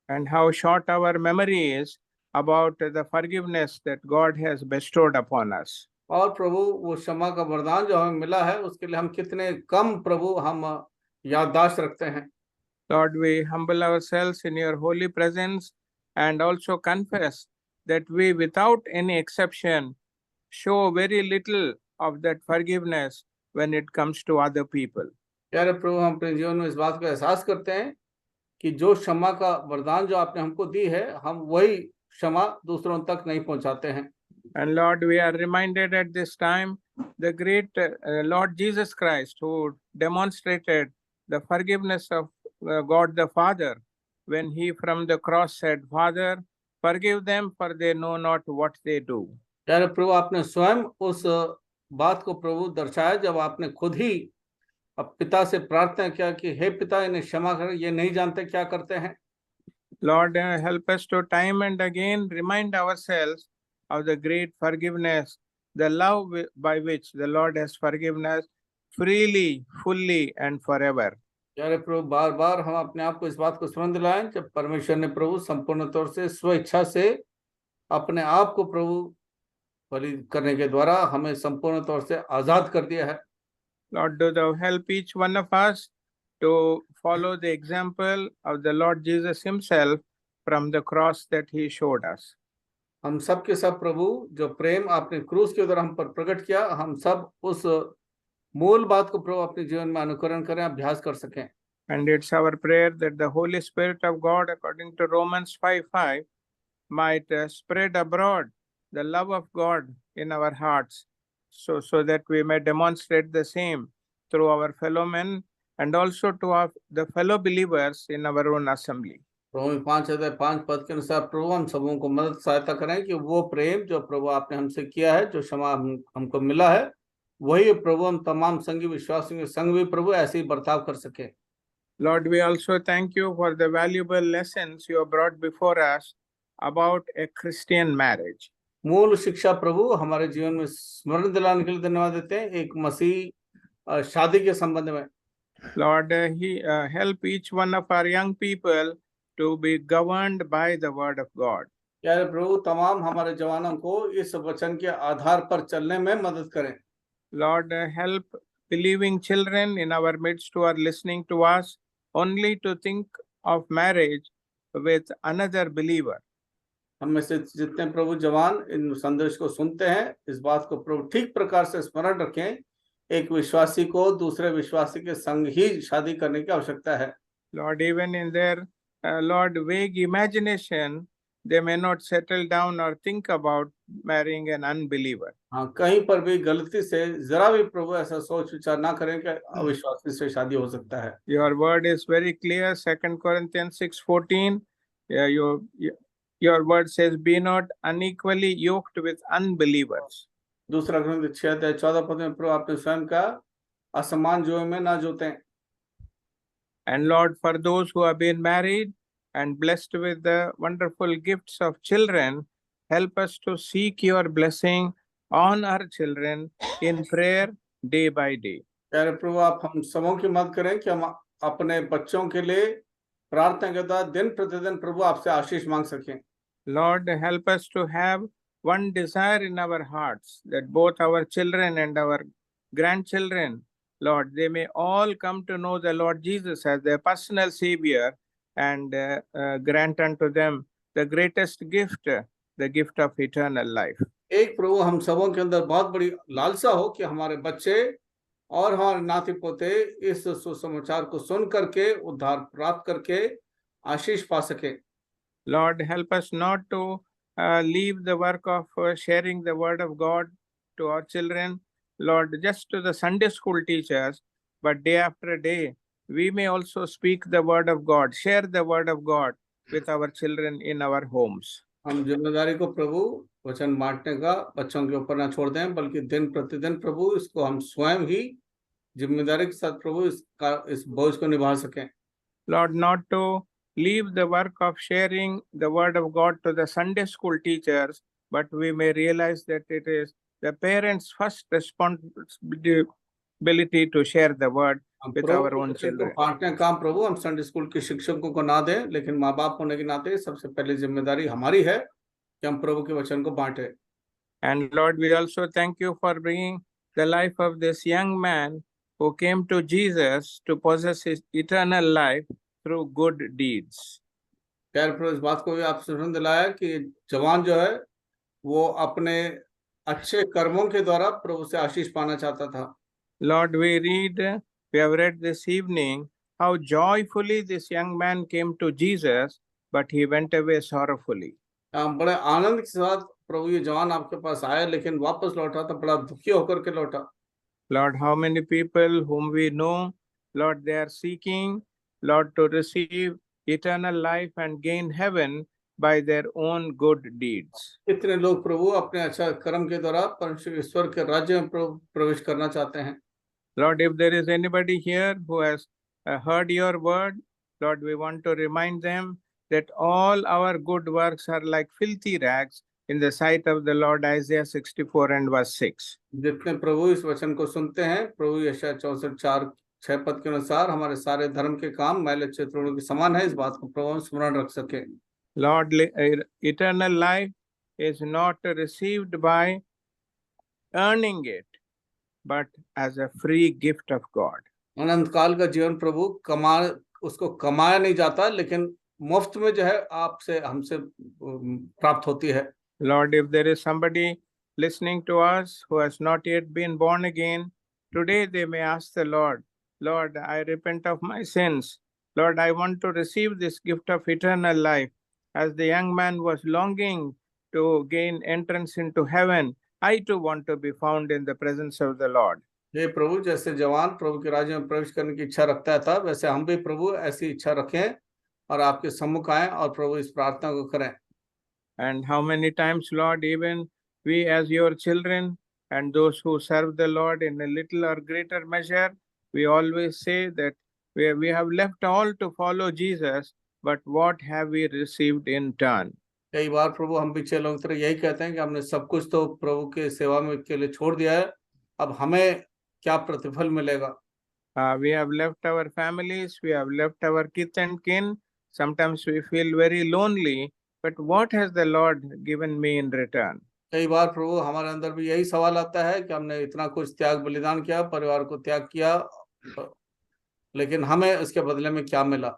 And how short our memory is about the forgiveness that God has bestowed upon us. और प्रभु वो क्षमा का वरदान जो हमें मिला है उसके लिए हम कितने कम प्रभु हम याददाश्त रखते हैं। Lord, we humble ourselves in your holy presence and also confess that we, without any exception, show very little of that forgiveness when it comes to other people. प्यारे प्रभु, हम अपने जीवन में इस बात को एहसास करते हैं कि जो क्षमा का वरदान जो आपने हमको दी है, हम वही क्षमा दूसरों तक नहीं पहुंचाते हैं। And Lord, we are reminded at this time the great Lord Jesus Christ, who demonstrated the forgiveness of God the Father when he from the cross said, Father, forgive them for they know not what they do. प्यारे प्रभु, आपने स्वयं उस बात को प्रभु दर्शाया जब आपने खुद ही पिता से प्रार्थना किया कि हे पिता, इन्हें क्षमा कर, ये नहीं जानते क्या करते हैं। Lord, help us to time and again remind ourselves of the great forgiveness, the love by which the Lord has forgiven us freely, fully and forever. प्यारे प्रभु, बार बार हम अपने आप को इस बात को स्मरण दिलाएं जब परमेश्वर ने प्रभु संपूर्ण तौर से स्वेच्छा से अपने आप को प्रभु बलि करने के द्वारा हमें संपूर्ण तौर से आजाद कर दिया है। Lord, do thou help each one of us to follow the example of the Lord Jesus himself from the cross that he showed us. हम सब के सब प्रभु जो प्रेम आपने क्रूस के द्वारा हम पर प्रकट किया, हम सब उस मूल बात को प्रभु अपने जीवन में अनुकरण करें, अभ्यास कर सकें। And it's our prayer that the Holy Spirit of God, according to Romans 5:5, might spread abroad the love of God in our hearts, so that we may demonstrate the same through our fellow men and also to the fellow believers in our own assembly. रोमी 5:5 के अनुसार प्रभु हम सबों को मदद सहायता करें कि वो प्रेम जो प्रभु आपने हमसे किया है, जो क्षमा हमको मिला है, वही प्रभु हम तमाम संगी विश्वासियों के संग भी प्रभु ऐसे ही बर्ताव कर सके। Lord, we also thank you for the valuable lessons you have brought before us about a Christian marriage. मूल शिक्षा प्रभु हमारे जीवन में स्मरण दिलाने के लिए धन्यवाद देते हैं, एक मसीह शादी के संबंध में। Lord, help each one of our young people to be governed by the word of God. प्यारे प्रभु, तमाम हमारे जवानों को इस वचन के आधार पर चलने में मदद करें। Lord, help believing children in our midst who are listening to us only to think of marriage with another believer. हम में से जितने प्रभु जवान इन संदेश को सुनते हैं, इस बात को प्रभु ठीक प्रकार से स्मरण रखें, एक विश्वासी को दूसरे विश्वासी के संग ही शादी करने की आवश्यकता है। Lord, even in their vague imagination, they may not settle down or think about marrying an unbeliever. हाँ, कहीं पर भी गलती से जरा भी प्रभु ऐसा सोच विचार ना करें कि अविश्वासी से शादी हो सकता है। Your word is very clear, 2 Corinthians 6:14. Your word says, be not unequally yoked with unbelievers. दूसरा ग्रंथ 6:14 में प्रभु आपने स्वयं का असमान जुए में ना जोतें। And Lord, for those who have been married and blessed with the wonderful gifts of children, help us to seek your blessing on our children in prayer day by day. प्यारे प्रभु, आप हम सबों की मदद करें कि हम अपने बच्चों के लिए प्रार्थना के द्वारा दिन प्रतिदिन प्रभु आपसे आशीष मांग सकें। Lord, help us to have one desire in our hearts, that both our children and our grandchildren, Lord, they may all come to know the Lord Jesus as their personal Savior, and grant unto them the greatest gift, the gift of eternal life. एक प्रभु हम सबों के अंदर बहुत बड़ी लालसा हो कि हमारे बच्चे और हमारे नाती पोते इस सुसमाचार को सुन करके उद्धार प्राप्त करके आशीष पा सके। Lord, help us not to leave the work of sharing the word of God to our children, Lord, just to the Sunday school teachers, but day after day, we may also speak the word of God, share the word of God with our children in our homes. हम जिम्मेदारी को प्रभु वचन बांटने का बच्चों के ऊपर ना छोड़ दें, बल्कि दिन प्रतिदिन प्रभु इसको हम स्वयं ही जिम्मेदारी के साथ प्रभु इस बोझ को निभा सकें। Lord, not to leave the work of sharing the word of God to the Sunday school teachers, but we may realize that it is the parents' first responsibility to share the word with our own children. बांटने का काम प्रभु हम Sunday school के शिक्षकों को ना दें, लेकिन माँ बाप होने के नाते सबसे पहले जिम्मेदारी हमारी है कि हम प्रभु के वचन को बांटें। And Lord, we also thank you for bringing the life of this young man who came to Jesus to possess his eternal life through good deeds. प्यारे प्रभु, इस बात को भी आप सुन दिलाया कि जवान जो है वो अपने अच्छे कर्मों के द्वारा प्रभु से आशीष पाना चाहता था। Lord, we have read this evening how joyfully this young man came to Jesus, but he went away sorrowfully. बड़े आनंद के साथ प्रभु ये जवान आपके पास आया, लेकिन वापस लौटा तो बड़ा दुखी होकर के लौटा। Lord, how many people whom we know, Lord, they are seeking, Lord, to receive eternal life and gain heaven by their own good deeds. इतने लोग प्रभु अपने अच्छा कर्म के द्वारा परमेश्वर ईश्वर के राज्य में प्रवेश करना चाहते हैं। Lord, if there is anybody here who has heard your word, Lord, we want to remind them that all our good works are like filthy rags in the sight of the Lord, Isaiah 64 and verse 6. जितने प्रभु इस वचन को सुनते हैं, प्रभु यशायाह 64:6 पद के अनुसार हमारे सारे धर्म के काम मैले चित्रों के समान है। इस बात को प्रभु स्मरण रख सके। Lord, eternal life is not received by earning it, but as a free gift of God. अनंत काल का जीवन प्रभु उसको कमाया नहीं जाता, लेकिन मुफ्त में जो है आपसे हमसे प्राप्त होती है। Lord, if there is somebody listening to us who has not yet been born again, today they may ask the Lord, Lord, I repent of my sins. Lord, I want to receive this gift of eternal life. As the young man was longing to gain entrance into heaven, I too want to be found in the presence of the Lord. ये प्रभु जैसे जवान प्रभु के राज्य में प्रवेश करने की इच्छा रखता था, वैसे हम भी प्रभु ऐसी इच्छा रखें और आपके सम्मुख आए और प्रभु इस प्रार्थना को करें। And how many times, Lord, even we as your children and those who serve the Lord in a little or greater measure, we always say that we have left all to follow Jesus, but what have we received in turn? कई बार प्रभु हम पीछे लोग तरह यही कहते हैं कि हमने सब कुछ तो प्रभु के सेवा में के लिए छोड़ दिया है, अब हमें क्या प्रतिफल मिलेगा? We have left our families, we have left our kith and kin. Sometimes we feel very lonely, but what has the Lord given me in return? कई बार प्रभु हमारे अंदर भी यही सवाल आता है कि हमने इतना कुछ त्याग बलिदान किया, परिवार को त्याग किया, लेकिन हमें इसके बदले में क्या मिला?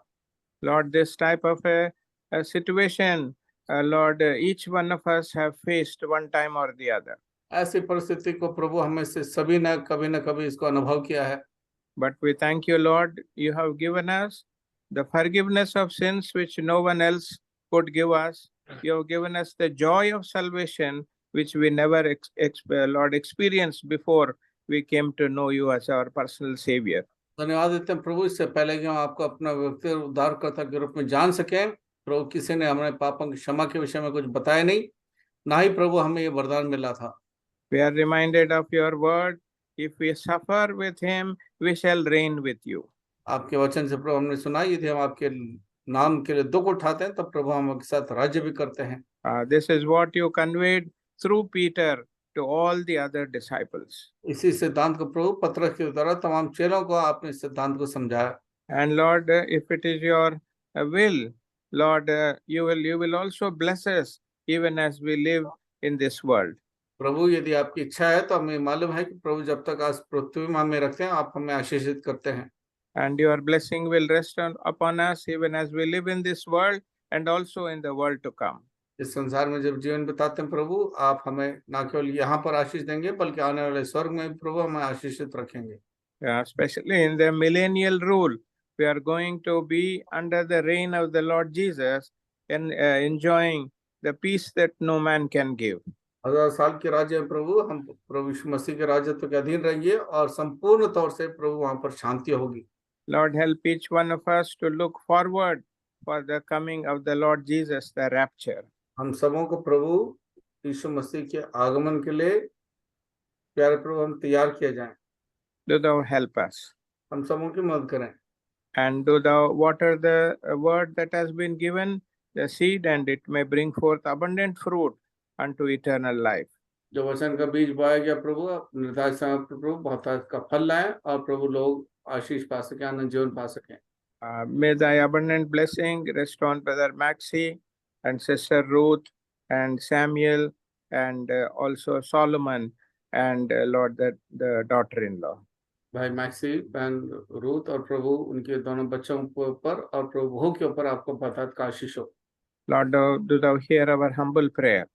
Lord, this type of a situation, Lord, each one of us have faced one time or the other. ऐसी परिस्थिति को प्रभु हमें से सभी ने कभी न कभी इसको अनुभव किया है। But we thank you, Lord, you have given us the forgiveness of sins which no one else could give us. You have given us the joy of salvation which we never, Lord, experienced before we came to know you as our personal Savior. धन्यवाद देते हैं प्रभु, इससे पहले कि हम आपको अपना व्यक्तिगत उद्धारकर्ता के रूप में जान सकें, प्रभु किसी ने हमें पापों की क्षमा के विषय में कुछ बताया नहीं, ना ही प्रभु हमें ये वरदान मिला था। We are reminded of your word. If we suffer with him, we shall reign with you. आपके वचन से प्रभु हमने सुना, यदि हम आपके नाम के लिए दुख उठाते हैं तब प्रभु हम आपके साथ राज्य भी करते हैं। This is what you conveyed through Peter to all the other disciples. इसी सिद्धांत को प्रभु पतरस के द्वारा तमाम चेलों को आपने इस सिद्धांत को समझाया। And Lord, if it is your will, Lord, you will also bless us even as we live in this world. प्रभु यदि आपकी इच्छा है तो हमें मालूम है कि प्रभु जब तक आज पृथ्वी में हमें रखते हैं आप हमें आशीषित करते हैं। And your blessing will rest upon us even as we live in this world and also in the world to come. इस संसार में जब जीवन बिताते हैं प्रभु, आप हमें ना केवल यहाँ पर आशीष देंगे बल्कि आने वाले स्वर्ग में भी प्रभु हमें आशीषित रखेंगे। Especially in the millennial rule, we are going to be under the reign of the Lord Jesus and enjoying the peace that no man can give. 1000 साल के राज्य में प्रभु हम प्रभु यीशु मसीह के राज्यत्व के अधीन रहेंगे और संपूर्ण तौर से प्रभु वहां पर शांति होगी। Lord, help each one of us to look forward for the coming of the Lord Jesus, the rapture. हम सबों को प्रभु यीशु मसीह के आगमन के लिए प्यारे प्रभु हम तैयार किए जाएं। Do thou help us. हम सबों की मदद करें। And do thou water the word that has been given, the seed, and it may bring forth abundant fruit unto eternal life. जो वचन का बीज बोया गया प्रभु निर्धारित समय पर प्रभु बहुत का फल लाए और प्रभु लोग आशीष पा सके, आनंद जीवन पा सकें। May thy abundant blessing rest on Brother Maxi and Sister Ruth and Samuel and also Solomon and Lord the daughter-in-law. भाई मैक्सी, बहन रूथ और प्रभु उनके दोनों बच्चों के ऊपर और प्रभु के ऊपर आपको बहुत का आशीष हो। Lord, do thou hear our humble prayer.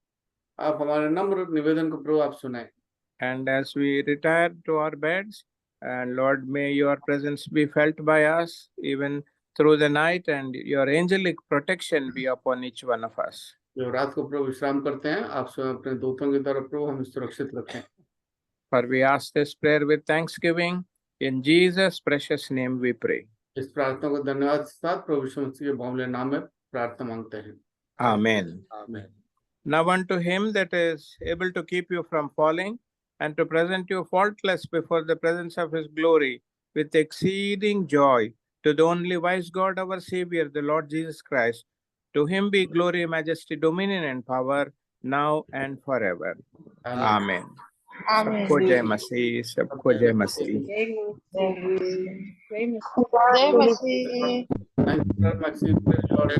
आप हमारे नम्र निवेदन को प्रभु आप सुनाएं। And as we retire to our beds, and Lord, may your presence be felt by us even through the night, and your angelic protection be upon each one of us. जो रात को प्रभु विश्राम करते हैं, आप स्वयं अपने दूतों की तरफ प्रभु हमें सुरक्षित रखें। For we ask this prayer with thanksgiving. In Jesus' precious name we pray. इस प्रार्थना को धन्यवाद के साथ प्रभु यीशु मसीह के बहुमूल्य नाम में प्रार्थना मांगते हैं। Amen. आमीन। Now unto him that is able to keep you from falling and to present you faultless before the presence of his glory with exceeding joy, to the only wise God our Savior, the Lord Jesus Christ, to him be glory, majesty, dominion and power now and forever. Amen. सबको जय मसीह, सबको जय मसीह। जय मसीह। Thank you, Brother Maxi. Praise the Lord.